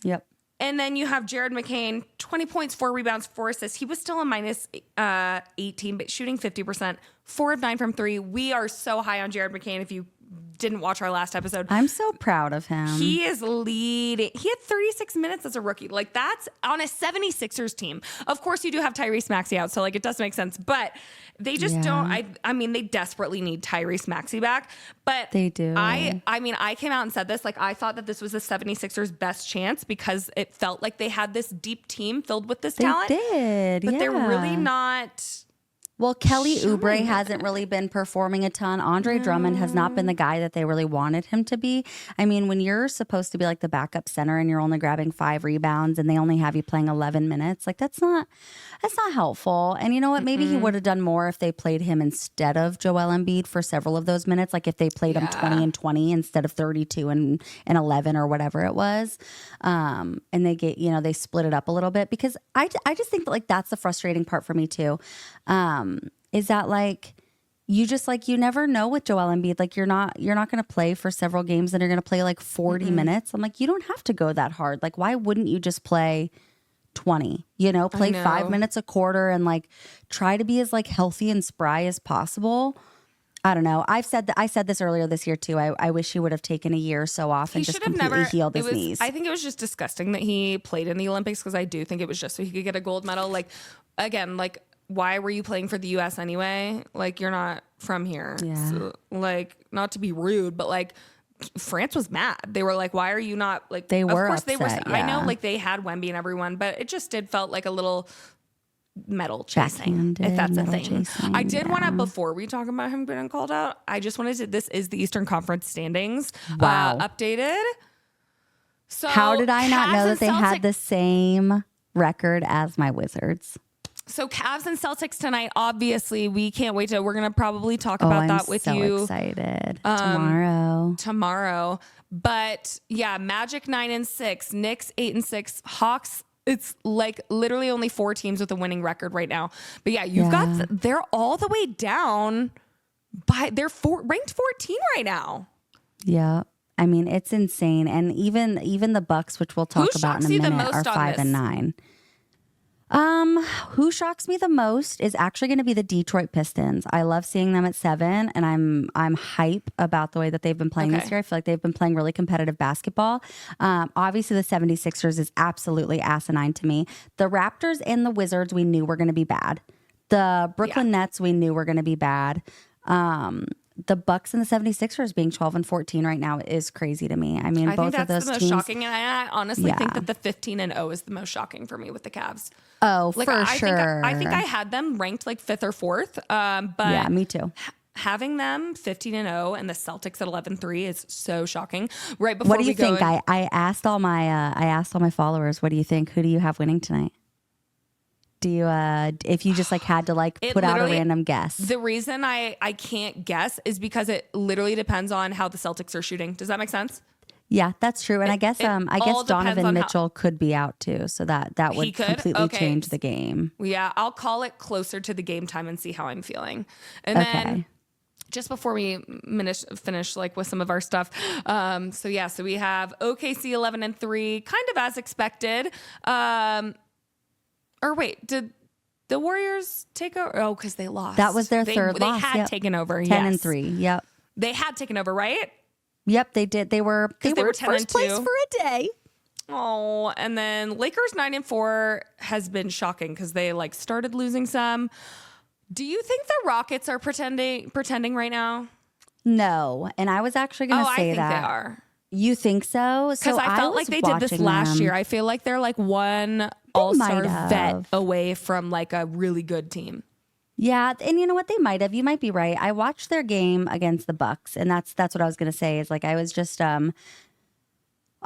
Yep. And then you have Jared McCain, 20 points, 4 rebounds, 4 assists. He was still a minus 18, but shooting 50%, 4 of 9 from 3. We are so high on Jared McCain. If you didn't watch our last episode, I'm so proud of him. he is leading. He had 36 minutes as a rookie. Like that's on a 76ers team. Of course, you do have Tyrese Maxey out, so like it does make sense. But they just don't. I mean, they desperately need Tyrese Maxey back. But They do. I mean, I came out and said this. Like I thought that this was the 76ers' best chance because it felt like they had this deep team filled with this They talent. did, but they're really yeah. not. Well, Kelly showing Oubre it. hasn't really been performing a ton. Andre Drummond has not been the guy that they really wanted him to be. I mean, when you're supposed to be like the backup center and you're only grabbing 5 rebounds and they only have you playing 11 minutes, like that's not helpful. And you know what? Maybe he would have done more if they played him instead of Joel Embiid for several of those minutes. Like if they played him 20 and 20 instead of 32 and 11 or whatever it was. And they they split it up a little bit because I just think that like that's the frustrating part for me too. Is that like you just like you never know with Joel Embiid, like you're not going to play for several games and you're going to play like 40 minutes. I'm like, you don't have to go that hard. Like why wouldn't you just play 20? Play 5 minutes a quarter and like try to be as like healthy and spry as possible. I don't know. I said this earlier this year too. I wish he would have taken a year or so off and just completely healed his knees. I think it was just disgusting that he played in the Olympics because I do think it was just so he could get a gold medal. Like again, like why were you playing for the U.S. anyway? Like you're not from here. Yeah. So, like not to be rude, but like France was mad. They were like, why are you not like? They were Of course they were. upset, I know yeah. like they had Wemby and everyone, but it just felt like a little medal chasing, Backhanded if that's a medal thing. chasing, I did want to, yeah. before we talk about him getting called out, I just wanted to, this is the Eastern Conference standings updated. So how did I not Cavs know and that they had Celtics- the same record as my Wizards? So Cavs and Celtics tonight, obviously, we can't wait to, we're going to probably talk Oh, about I'm that with so you excited. tomorrow. But yeah, Magic 9-6, Knicks 8-6, Hawks. It's like literally only 4 teams with a winning record right now. But yeah, they're all the way down by, they're ranked 14 right now. Yeah. I mean, it's insane. And even the Bucks, which we'll talk about in a minute, are 5-9. Who shocks me the most is actually going to be the Detroit Pistons. I love seeing them at 7, and I'm hype about the way that they've been playing this year. I feel like they've been playing really competitive basketball. Obviously, the 76ers is absolutely asinine to me. The Raptors and the Wizards we knew were going to be bad. The Brooklyn Nets we knew were going to be bad. The Bucks and the 76ers being 12-14 right now is crazy to me. I mean, I both think of that's those the most teams. shocking, and I honestly think that the 15-0 is the most shocking for me with the Cavs. Oh, Like, for sure. I think I had them ranked like 5th or 4th. But yeah, me too. Having them 15-0 and the Celtics at 11-3 is so shocking. Right before What do you think? I asked all my followers, what do you think? Who do you have winning tonight? Do you if you just like had to like put out a random guess? The reason I can't guess is because it literally depends on how the Celtics are shooting. Does that make sense? Yeah, that's true. And I guess all Donovan Mitchell could be out too, so that would completely change the game. Yeah, I'll call it closer to the game time and see how I'm feeling. And then just before we finish like with some of our stuff. So we have OKC 11-3, kind of as expected. Or wait, did the Warriors take over? Oh, because they lost. That was their third loss. They had taken over. 10-3. Yep. They had taken over, right? Yep, they did. They were first place for a day. Oh, and then Lakers 9-4 has been shocking because they like started losing some. Do you think the Rockets are pretending right now? No, and I was actually going to say that. I think they are. You think so? Because I felt like they did this last year. I feel like they're like one all-star vet away from like a really good team. Yeah, and you know what? They might have. You might be right. I watched their game against the Bucks, and that's what I was going to say. Is like I was just I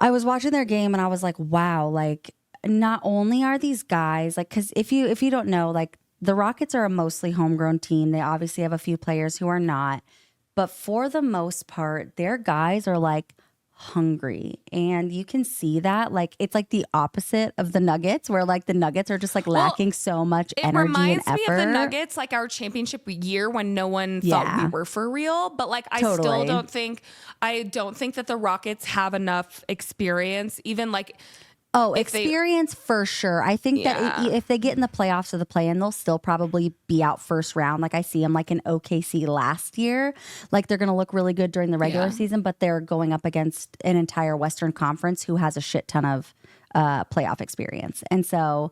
was watching their game, and I was like, wow, like not only are these guys like, because if you don't know, like the Rockets are a mostly homegrown team. They obviously have a few players who are not, but for the most part, their guys are like hungry, and you can see that. Like it's like the opposite of the Nuggets, where like the Nuggets are just like lacking so much energy and effort. It reminds me of the Nuggets, like our championship year when no one thought we were for real. But like I still don't think that the Rockets have enough experience, even like. Oh, experience for sure. I think that if they get in the playoffs or the play-in, they'll still probably be out first round. Like I see them like in OKC last year. Like they're going to look really good during the regular season, but they're going up against an entire Western Conference who has a shit ton of playoff experience. And so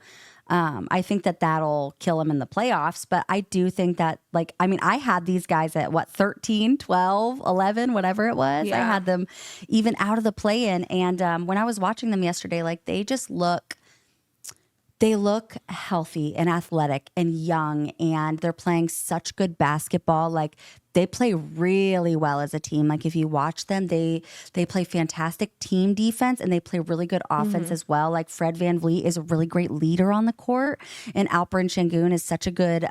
I think that that'll kill them in the playoffs. But I do think that, like, I mean, I had these guys at 13, 12, 11, whatever it was. I had them even out of the play-in. And when I was watching them yesterday, like they just look healthy and athletic and young, and they're playing such good basketball. Like they play really well as a team. Like if you watch them, they play fantastic team defense, and they play really good offense as well. Like Fred VanVleet is a really great leader on the court, and Alperen Şengün is such a good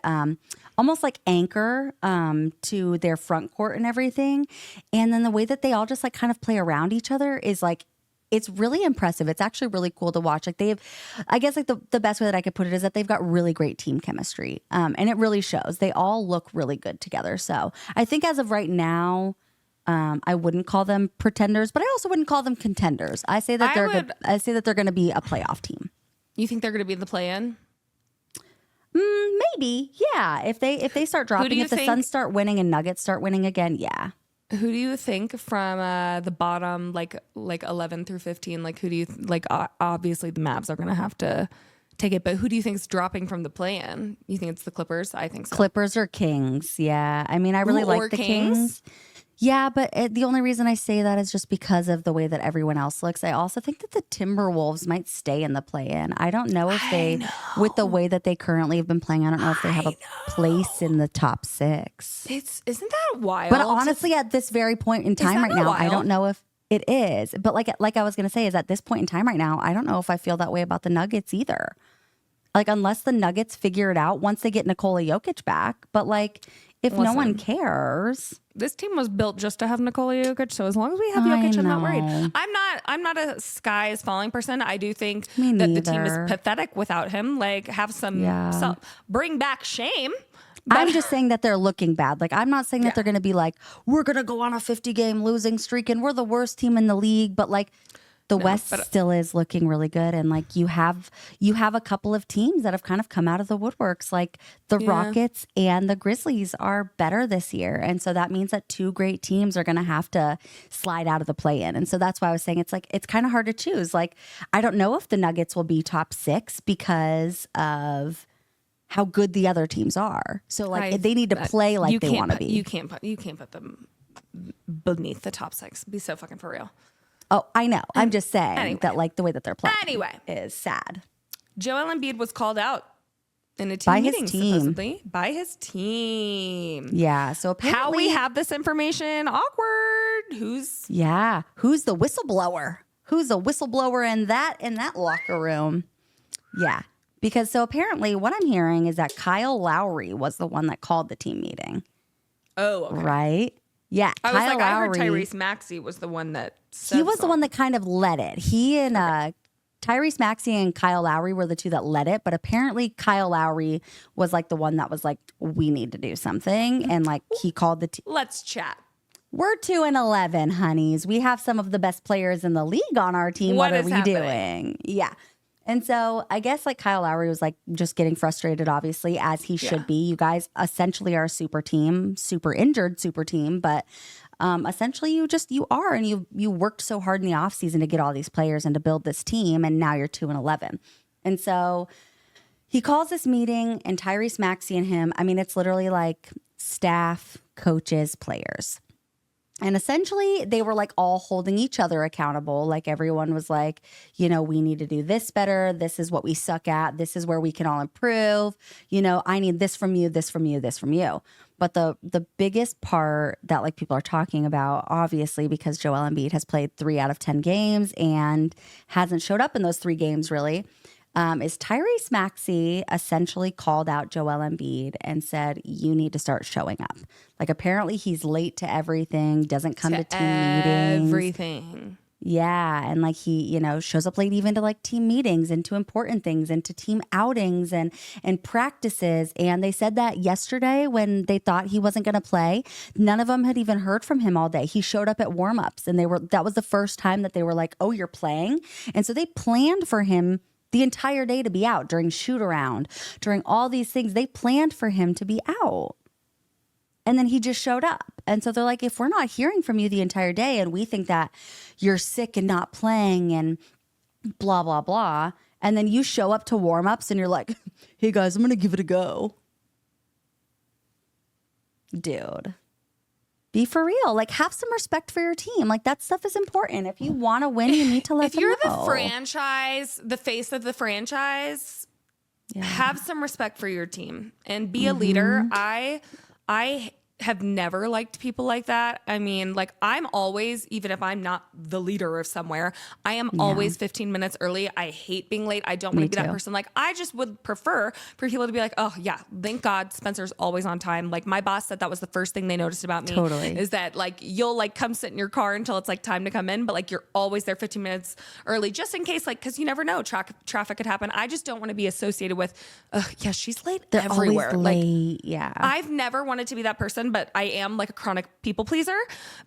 almost like anchor to their front court and everything. And then the way that they all just like kind of play around each other is like, it's really impressive. It's actually really cool to watch. Like I guess like the best way that I could put it is that they've got really great team chemistry. And it really shows. They all look really good together. So I think as of right now, I wouldn't call them pretenders, but I also wouldn't call them contenders. I say that they're going to be a playoff team. You think they're going to be in the play-in? Maybe. Yeah. If they start dropping, if the Suns start winning and Nuggets start winning again, yeah. Who do you think from the bottom, like 11 through 15? Like who do you like? Obviously, the Mavs are going to have to take it, but who do you think is dropping from the play-in? You think it's the Clippers? I think so. Clippers or Kings? Yeah. I mean, I really like the Kings. Yeah, but the only reason I say that is just because of the way that everyone else looks. I also think that the Timberwolves might stay in the play-in. I don't know if with the way that they currently have been playing, I don't know if they have a place in the top 6. Isn't that wild? But honestly, at this very point in time right now, wild? I don't know if it is. But like I was going to say, is at this point in time right now, I don't know if I feel that way about the Nuggets either. Like, unless the Nuggets figure it out once they get Nikola Jokic back. But like, if no one cares. This team was built just to have Nikola Jokic, so as long as we have Jokic, I'm not worried. I'm not a sky is falling person. I do think that the team is pathetic without him. Like, have some bring back shame. But I'm just saying that they're looking bad. Like, I'm not saying that they're going to be like, we're going to go on a 50-game losing streak and we're the worst team in the league. But like, the West still is looking really good, and like you have a couple of teams that have kind of come out of the woodworks. Like the Rockets and the Grizzlies are better this year, and so that means that 2 great teams are going to have to slide out of the play-in. And so that's why I was saying it's kind of hard to choose. Like, I don't know if the Nuggets will be top 6 because of how good the other teams are. So like they need to play like they want to be. You can't put them beneath the top 6. Be so fucking for real. Oh, I know. I'm just saying that like the way that they're playing is sad. Joel Embiid was called out in a team meeting, supposedly by his team. Yeah. So apparently, how we have this information? Awkward. Who's the whistleblower? Who's the whistleblower in that locker room? Yeah. Because so apparently what I'm hearing is that Kyle Lowry was the one that called the team meeting. Oh, okay. Right? Yeah. I was like, I heard Tyrese Maxey was the one that said he was the one that kind of led it. He and Tyrese Maxey and Kyle Lowry were the two that led it, but apparently Kyle Lowry was like the one that was like, we need to do something. And like he called the team. Let's chat. We're 2-11, honeys. We have some of the best players in the league on our team. What are we doing? Yeah. And so I guess like Kyle Lowry was like just getting frustrated, obviously, as he should be. You guys essentially are a super team, super injured super team, but essentially you are, and you worked so hard in the offseason to get all these players and to build this team, and now you're 2-11. And so he calls this meeting, and Tyrese Maxey and him, I mean, it's literally like staff, coaches, players. And essentially, they were like all holding each other accountable. Like everyone was like, you know, we need to do this better. This is what we suck at. This is where we can all improve. You know, I need this from you, this from you, this from you. But the biggest part that like people are talking about, obviously, because Joel Embiid has played 3 out of 10 games and hasn't showed up in those 3 games really, is Tyrese Maxey essentially called out Joel Embiid and said, you need to start showing up. Like apparently he's late to everything, doesn't come to team meetings. Everything. Yeah. And like he, you know, shows up late even to like team meetings and to important things and to team outings and practices. And they said that yesterday when they thought he wasn't going to play, none of them had even heard from him all day. He showed up at warmups and that was the first time that they were like, oh, you're playing. And so they planned for him the entire day to be out during shoot around, during all these things. They planned for him to be out. And then he just showed up. And so they're like, if we're not hearing from you the entire day and we think that you're sick and not playing and blah, blah, blah, and then you show up to warmups and you're like, hey guys, I'm going to give it a go. Dude. Be for real. Like, have some respect for your team. Like, that stuff is important. If you want to win, you need to let them know. If you're the franchise, the face of the franchise, have some respect for your team and be a leader. I have never liked people like that. I mean, like I'm always, even if I'm not the leader of somewhere, I am always 15 minutes early. I hate being late. I don't want to be that person. Like I just would prefer for people to be like, oh yeah, thank God Spencer's always on time. Like my boss said that was the first thing they noticed about me. Totally. Is that like, you'll like come sit in your car until it's like time to come in, but like you're always there 15 minutes early just in case, like, cause you never know, traffic could happen. I just don't want to be associated with, yeah, she's late everywhere. Always late. Like, I've never wanted to be that person, but I am like a chronic people pleaser.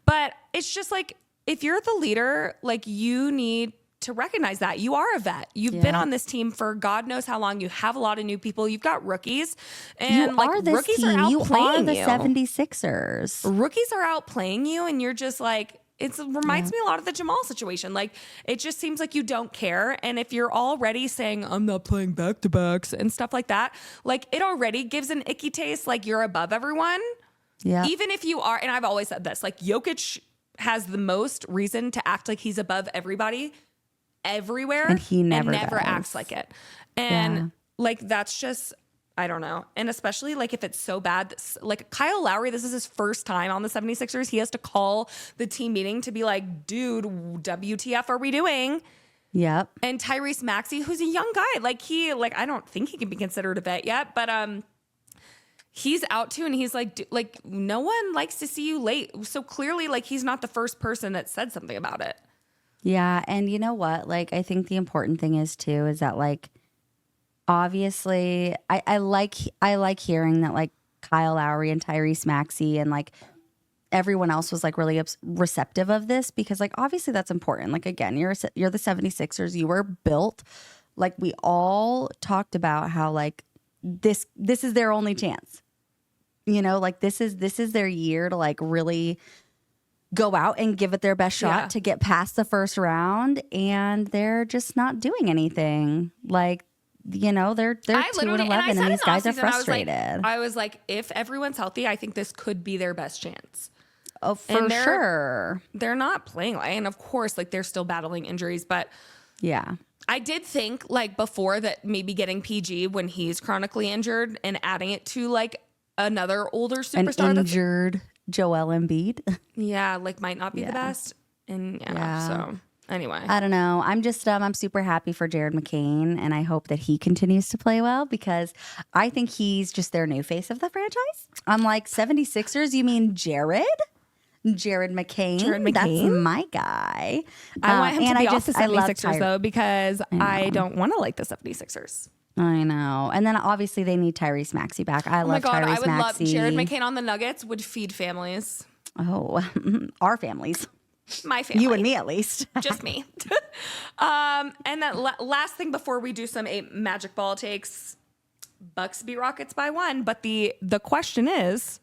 But it's just like, if you're the leader, like you need to recognize that you are a vet. You've been on this team for God knows how long. You have a lot of new people. You've got rookies, and you like are this rookies team. are You outplaying are the you. 76ers. Rookies are outplaying you, and you're just like, it reminds me a lot of the Jamal situation. Like, it just seems like you don't care. And if you're already saying, I'm not playing back-to-backs and stuff like that, like it already gives an icky taste, like you're above everyone. Yeah. Even if you are, and I've always said this, like Jokic has the most reason to act like he's above everybody everywhere. And he never does. acts like it. And like, that's just, I don't know. And especially like if it's so bad, like Kyle Lowry, this is his first time on the 76ers. He has to call the team meeting to be like, dude, WTF are we doing? Yep. And Tyrese Maxey, who's a young guy, I don't think he can be considered a vet yet, but he's out too. And he's like, no one likes to see you late. So clearly, like, he's not the first person that said something about it. Yeah. And you know what? Like, I think the important thing is too, is that like, obviously I like hearing that like Kyle Lowry and Tyrese Maxey and like everyone else was like really receptive of this, because like obviously that's important. Like, again, you're the 76ers, you were built, like we all talked about how like this is their only chance, you know, like this is their year to like really go out and give it their best shot to get past the first round, and they're just not doing anything. Like, you know, they're 2-11 and these guys are frustrated. I was like, if everyone's healthy, I think this could be their best chance. Oh, for sure. They're not playing. And of course, like, they're still battling injuries. But yeah, I did think like before that maybe getting PG when he's chronically injured and adding it to like another older superstar. An injured Joel Embiid. Yeah, like might not be the best. And so anyway, I don't know. I'm just I'm super happy for Jared McCain, and I hope that he continues to play well, because I think he's just their new face of the franchise. I'm like, 76ers, you mean Jared McCain? That's my guy. I want him to be off the I love 76ers though, because I don't want to like the 76ers. I know. And then obviously they need Tyrese Maxey back. I love Tyrese Maxey. I would love Jared McCain on the Nuggets. Would feed families. Oh, our families. My family. You and me, at least. Just me. And then last thing before we do some magic ball takes, Bucks beat Rockets by 1. But the question is,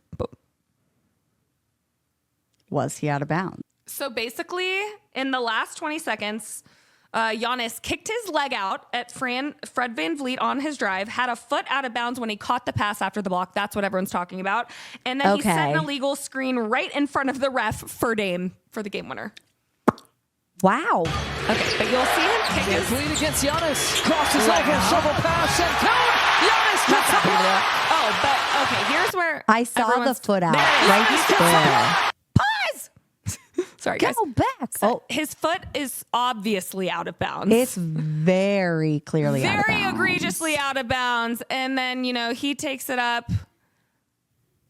was he out of bounds? So basically, in the last 20 seconds, Giannis kicked his leg out at Fred VanVleet on his drive, had a foot out of bounds when he caught the pass after the block. That's what everyone's talking about. And then he set an illegal screen right in front of the ref for Dame for the game winner. Wow. Okay, but you'll see him kick his lead against Giannis. Crosses over, shovel pass, and count. Giannis gets the block. Oh, but okay, here's where I saw the foot out right there. Sorry, guys. Go back. So his foot is obviously out of bounds. It's very clearly out of bounds. Very egregiously out of bounds. And then, you know, he takes it up.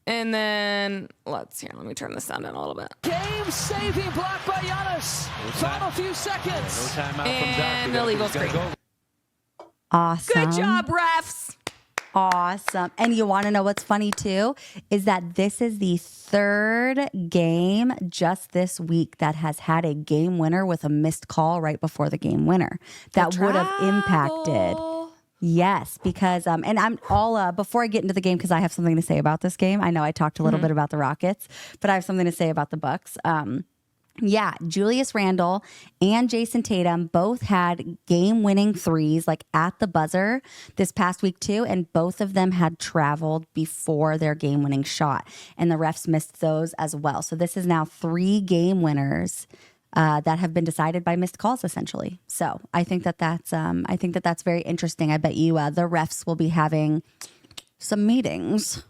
And then, let me turn the sound down a little bit. Game-saving block by Giannis. Final few seconds. No timeout and illegal screen. Awesome. Good job, refs. Awesome. And you want to know what's funny too, is that this is the third game just this week that has had a game winner with a missed call right before the game winner that would have impacted. Yes, because and I'm all before I get into the game, because I have something to say about this game. I know I talked a little bit about the Rockets, but I have something to say about the Bucks. Yeah, Julius Randle and Jason Tatum both had game-winning threes like at the buzzer this past week too, and both of them had traveled before their game-winning shot, and the refs missed those as well. So this is now 3 game winners that have been decided by missed calls, essentially. So I think that's very interesting. I bet you the refs will be having some meetings.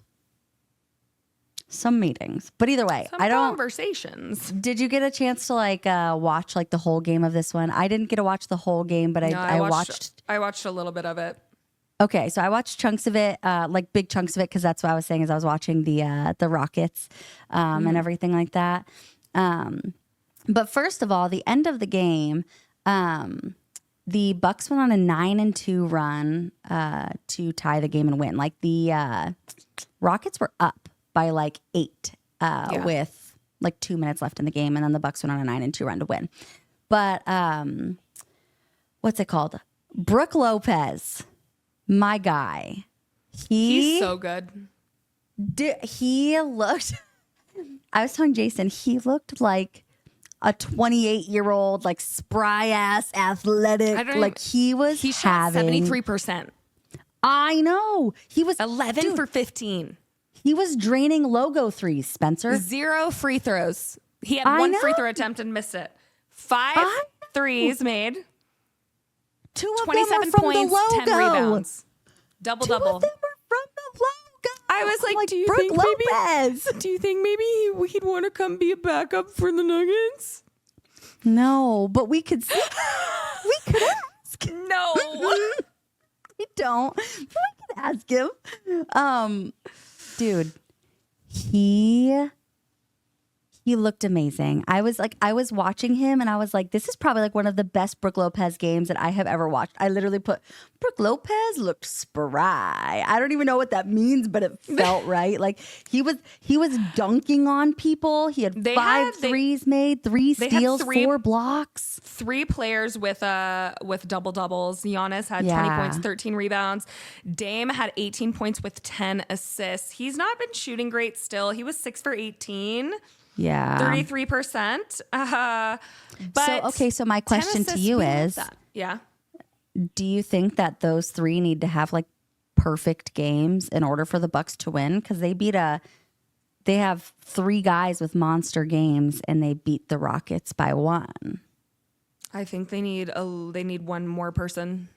But either way, conversations. Did you get a chance to like watch like the whole game of this one? I didn't get to watch the whole game, but I watched a little bit of it. Okay, so I watched chunks of it, like big chunks of it, because that's what I was saying, is I was watching the Rockets and everything like that. But first of all, the end of the game, the Bucks went on a 9-2 run to tie the game and win. Like the Rockets were up by like 8 with like 2 minutes left in the game, and then the Bucks went on a 9-2 run to win. But what's it called? Brook Lopez, my guy. He's so good. He looked. I was telling Jason, he looked like a 28-year-old, like spry ass, athletic. Like he shot 73%. I know he was 11 for 15. He was draining logo threes, Spencer. 0 free throws. He had I 1 know. free throw attempt and missed it. 5 threes made. 2 of them 27 are from points, the logo. 10 rebounds. 2 of Double-double. them are from the logo. I was like, do you Brooke think Lopez. maybe? Do you think maybe he'd want to come be a backup for the Nuggets? No, but we could ask. No. We don't. But we could ask him. Dude, he looked amazing. I was watching him and I was like, this is probably like one of the best Brooke Lopez games that I have ever watched. I literally put Brooke Lopez looked spry. I don't even know what that means, but it felt right. Like he was dunking on people. He had 5 threes made, 3 steals, 4 blocks. 3 players with double doubles. Giannis had 20 points, 13 rebounds. Dame had 18 points with 10 assists. He's not been shooting great still. He was 6 for 18. Yeah. 33%. But so my question to you is, yeah. do you think that those 3 need to have like perfect games in order for the Bucks to win? Because they have 3 guys with monster games and they beat the Rockets by 1. I think they need one more person.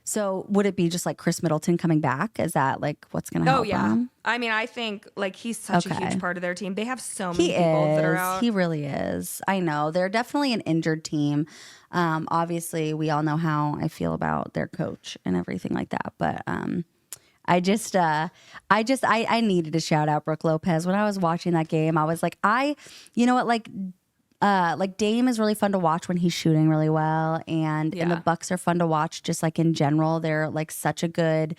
So would it be just like Chris Middleton coming back? Is that like what's going to help them? I mean, I think like he's such a huge part of their team. They have so many people that are out. He really is. I know. They're definitely an injured team. Obviously, we all know how I feel about their coach and everything like that. But I needed to shout out Brooke Lopez. When I was watching that game, I was like, you know what, like Dame is really fun to watch when he's shooting really well, and the Bucks are fun to watch just like in general. They're like such a good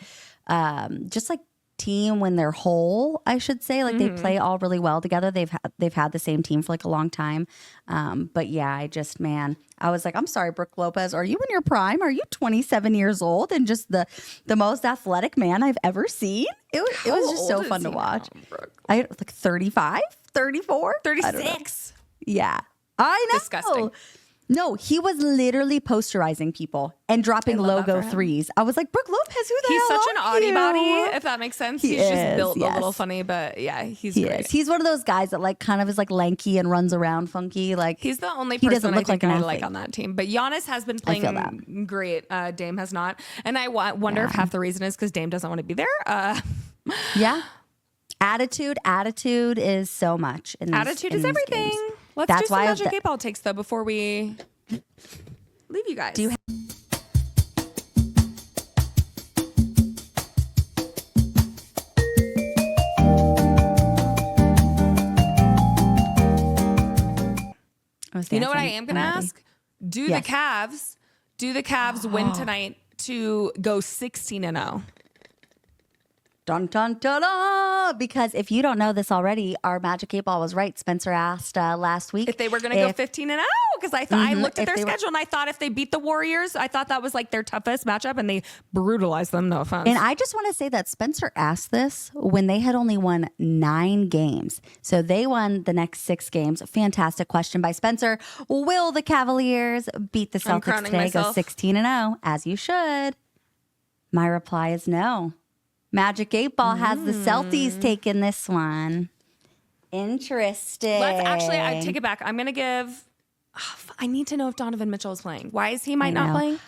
just like team when they're whole, I should say. Like they play all really well together. They've had the same team for like a long time. But yeah, I was like, I'm sorry, Brooke Lopez, are you in your prime? Are you 27 years old and just the most athletic man I've ever seen? It was just so fun to watch. I like 35, 34, 36. Yeah. I know. Disgusting. No, he was literally posterizing people and dropping logo threes. I was like, Brooke Lopez, who the hell He's such are an oddie you? body, if that makes sense. He's just built a little funny, but yeah, he's great. He's one of those guys that like kind of is like lanky and runs around funky. Like he's the only person doesn't I look think like an I athlete. like on that team. But Giannis has been playing great. Dame has not. And I wonder if half the reason is because Dame doesn't want to be there. Yeah. Attitude is so much. Attitude is everything. Games. Let's do some Magic 8 Ball takes though before we leave you guys. You know what I am going to ask? Do the Cavs win tonight to go 16-0? Dun, dun, dun, dun. Because if you don't know this already, our Magic 8 Ball was right. Spencer asked last week if they were going to go 15-0, because I looked at their schedule and I thought if they beat the Warriors, I thought that was like their toughest matchup, and they brutalized them. No offense. And I just want to say that Spencer asked this when they had only won 9 games. So they won the next 6 games. Fantastic question by Spencer. Will the Cavaliers beat the Celtics today? Go 16-0, as you should. My reply is no. Magic 8 Ball has the Celtics taking this one. Interesting. I take it back. I'm going to give... I need to know if Donovan Mitchell is playing. Why is he not playing?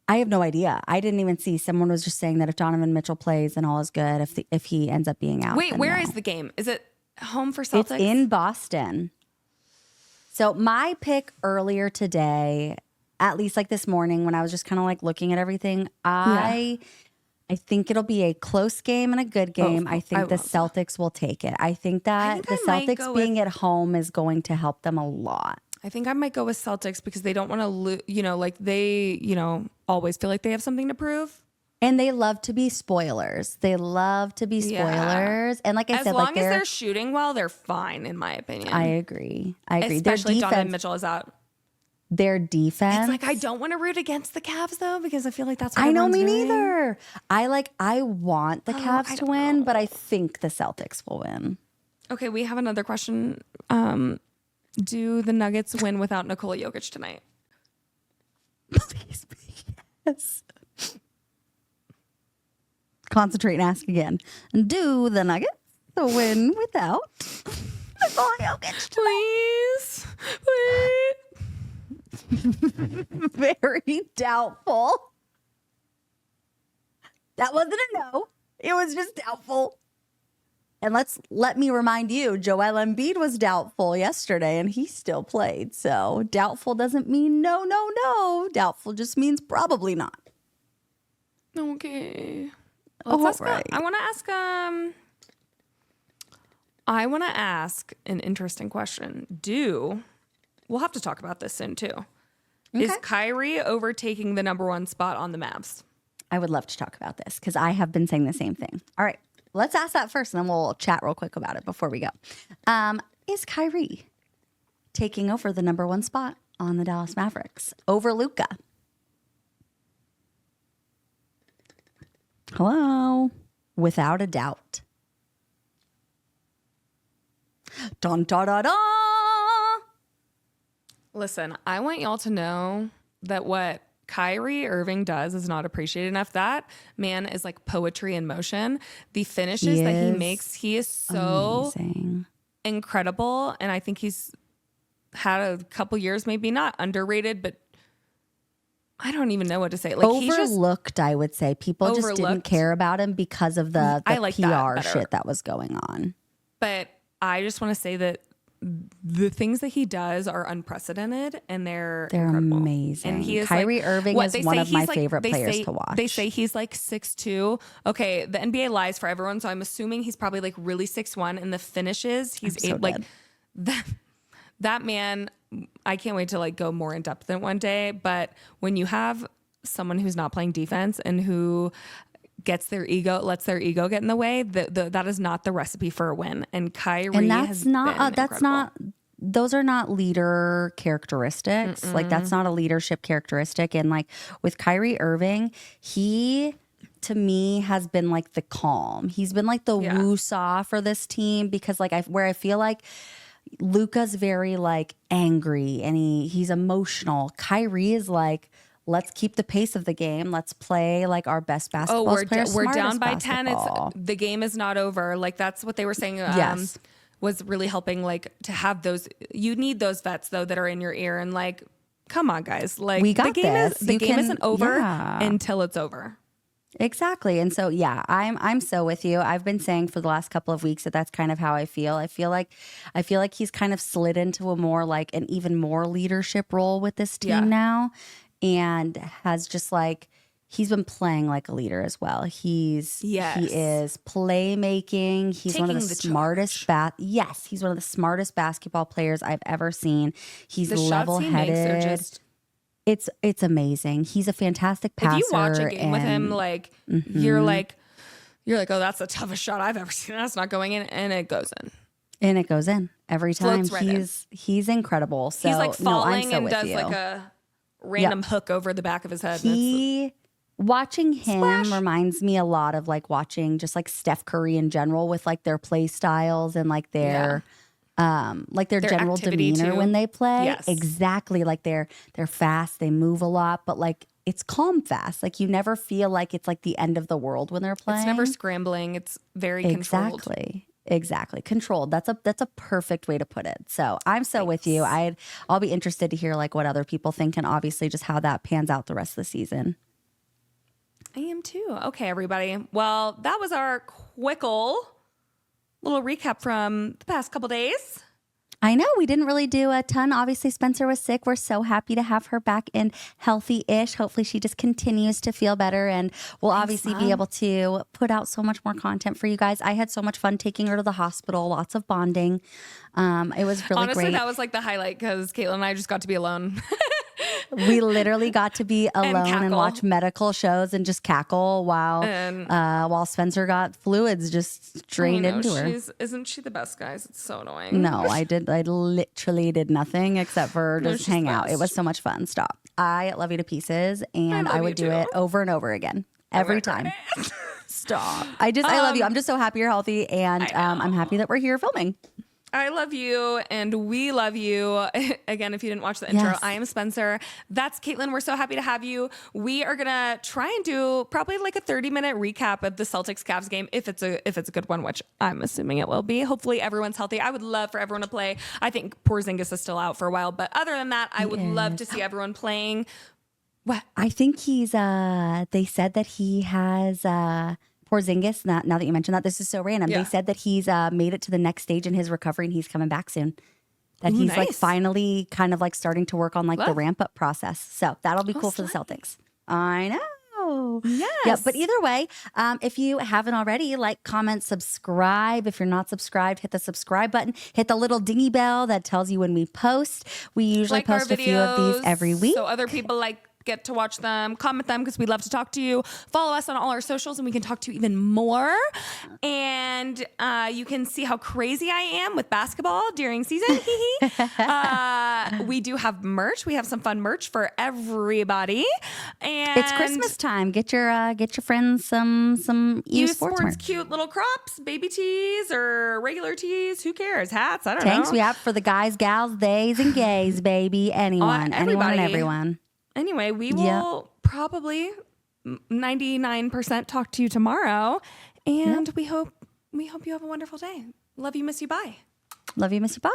I have no idea. I didn't even see. Someone was just saying that if Donovan Mitchell plays, then all is good. If he ends up being out. Wait, where is the game? Is it home for Celtics? It's in Boston. So my pick earlier today, at least like this morning when I was just kind of like looking at everything, I think it'll be a close game and a good game. I think the Celtics will take it. I think that the Celtics being at home is going to help them a lot. I think I might go with Celtics because they don't want to lose, like they, always feel like they have something to prove. And they love to be spoilers. And like I said, as long as they're shooting well, they're fine, in my opinion. I agree. Especially if Donovan Mitchell is out. Their defense. It's like I don't want to root against the Cavs though, because I feel like that's what I know, me doing. neither. I want the Cavs to win, but I think the Celtics will win. Okay, we have another question. Do the Nuggets win without Nikola Jokic tonight? Please, yes. concentrate and ask again. Do the Nuggets win without Nikola Jokic? Please. Very doubtful. That wasn't a no. It was just doubtful. And let me remind you, Joel Embiid was doubtful yesterday and he still played. So doubtful doesn't mean no, no, no. Doubtful just means probably not. Okay. All right. I want to ask an interesting question. We'll have to talk about this soon too. Okay. Is Kyrie overtaking the number 1 spot on the Mavs? I would love to talk about this because I have been saying the same thing. All right. Let's ask that first, and then we'll chat real quick about it before we go. Is Kyrie taking over the number 1 spot on the Dallas Mavericks over Luka? Hello? Without a doubt. Dun, da, da, da. Listen, I want y'all to know that what Kyrie Irving does is not appreciated enough. That man is like poetry in motion. The finishes that he makes, he is so amazing. Incredible. And I think he's had a couple years, maybe not underrated, but I don't even know what to say. Like overlooked, I would say. People just didn't care about him because of the PR shit that was going on. But I just want to say that the things that he does are unprecedented and they're incredible. Amazing. And he is Kyrie Irving is one of my favorite players to watch. They say he's like 6'2". Okay, the NBA lies for everyone, so I'm assuming he's probably like really 6'1". And the finishes, he's like that man. I can't wait to like go more in depth in one day. But when you have someone who's not playing defense and who lets their ego get in the way, that is not the recipe for a win. And Kyrie those are not leader characteristics. Mm-mm. Like that's not a leadership characteristic. And like with Kyrie Irving, he to me has been like the calm. He's been like the woo-saw for this team because like where I feel like Luka's very like angry and he's emotional. Kyrie is like, let's keep the pace of the game. Let's play like our best basketball players. We're down by 10. The game is not over. Like that's what they were saying. Yes. Was really helping like to have those. You need those vets though that are in your ear and like, come on guys, like we got the game isn't over until it's over. Exactly. And so, yeah, I'm so with you. I've been saying for the last couple of weeks that that's kind of how I feel. I feel like he's kind of slid into a more like an even more leadership role with this team now. And has just like, he's been playing like a leader as well. He is playmaking. He's taking one of the smartest he's one of the smartest basketball players I've ever seen. He's level-headed. It's amazing. He's a fantastic passer. If you watch a game with him, like you're like, oh, that's the toughest shot I've ever seen. That's not going in, and it goes in. And it goes in every time. He's incredible. So he's like falling and does you. Like a random hook over the back of his head. Watching him reminds me a lot of like watching just like Steph Curry in general with like their play styles and like their general demeanor when they play. Yes. Exactly. Like they're fast, they move a lot, but like it's calm fast. Like you never feel like it's like the end of the world when they're playing. It's never scrambling. It's very controlled. Exactly. Controlled. That's a perfect way to put it. So I'm with you. I'll be interested to hear like what other people think and obviously just how that pans out the rest of the season. I am too. Okay, everybody. Well, that was our little recap from the past couple days. I know we didn't really do a ton. Obviously, Spencer was sick. We're so happy to have her back in healthy-ish. Hopefully, she just continues to feel better, and we'll obviously be able to put out so much more content for you guys. I had so much fun taking her to the hospital. Lots of bonding. It was really Honestly, great. That was like the highlight because Caitlin and I just got to be alone. We literally got to be alone and watch medical shows and just cackle while Spencer got fluids just drained into her. Isn't she the best, guys? It's so annoying. No, I literally did nothing except for just hang out. It was so much fun. Stop. I love you to pieces, and I would do it over and over again every time. Stop. I love you. I'm just so happy you're healthy, and I'm happy that we're here filming. I love you and we love you. Again, if you didn't watch the intro, Yes. I am Spencer. That's Caitlin. We're so happy to have you. We are going to try and do probably like a 30-minute recap of the Celtics Cavs game if it's a good one, which I'm assuming it will be. Hopefully everyone's healthy. I would love for everyone to play. I think Porzingis is still out for a while, but other than that, I would love to see everyone playing. What? I think he's, they said that he has, Porzingis, now that you mentioned that, this is so random. Yeah. They said that he's made it to the next stage in his recovery and he's coming back soon. That he's like nice. finally kind of like starting to work on like the Love. ramp up process. So that'll be cool for the slay. Celtics. I know. Yes. Yeah, but either way, if you haven't already, like, comment, subscribe. If you're not subscribed, hit the subscribe button. Hit the little dingy bell that tells you when we post. We usually Like our post a few of these videos every week. so other people get to watch them, comment them because we love to talk to you. Follow us on all our socials and we can talk to you even more. And you can see how crazy I am with basketball during season. We do have merch. We have some fun merch for everybody. And It's Christmas time. Get your friends some Use sports sports merch. cute little crops, baby tees or regular tees. Who cares? Hats. I don't know. Tanks we have for the guys, gals, theys, and gays, baby. Anyone and everybody. everyone. Anyway, we will probably 99% talk to you tomorrow, and we hope you have a wonderful day. Love you, miss you, bye. Love you, miss you. Bye.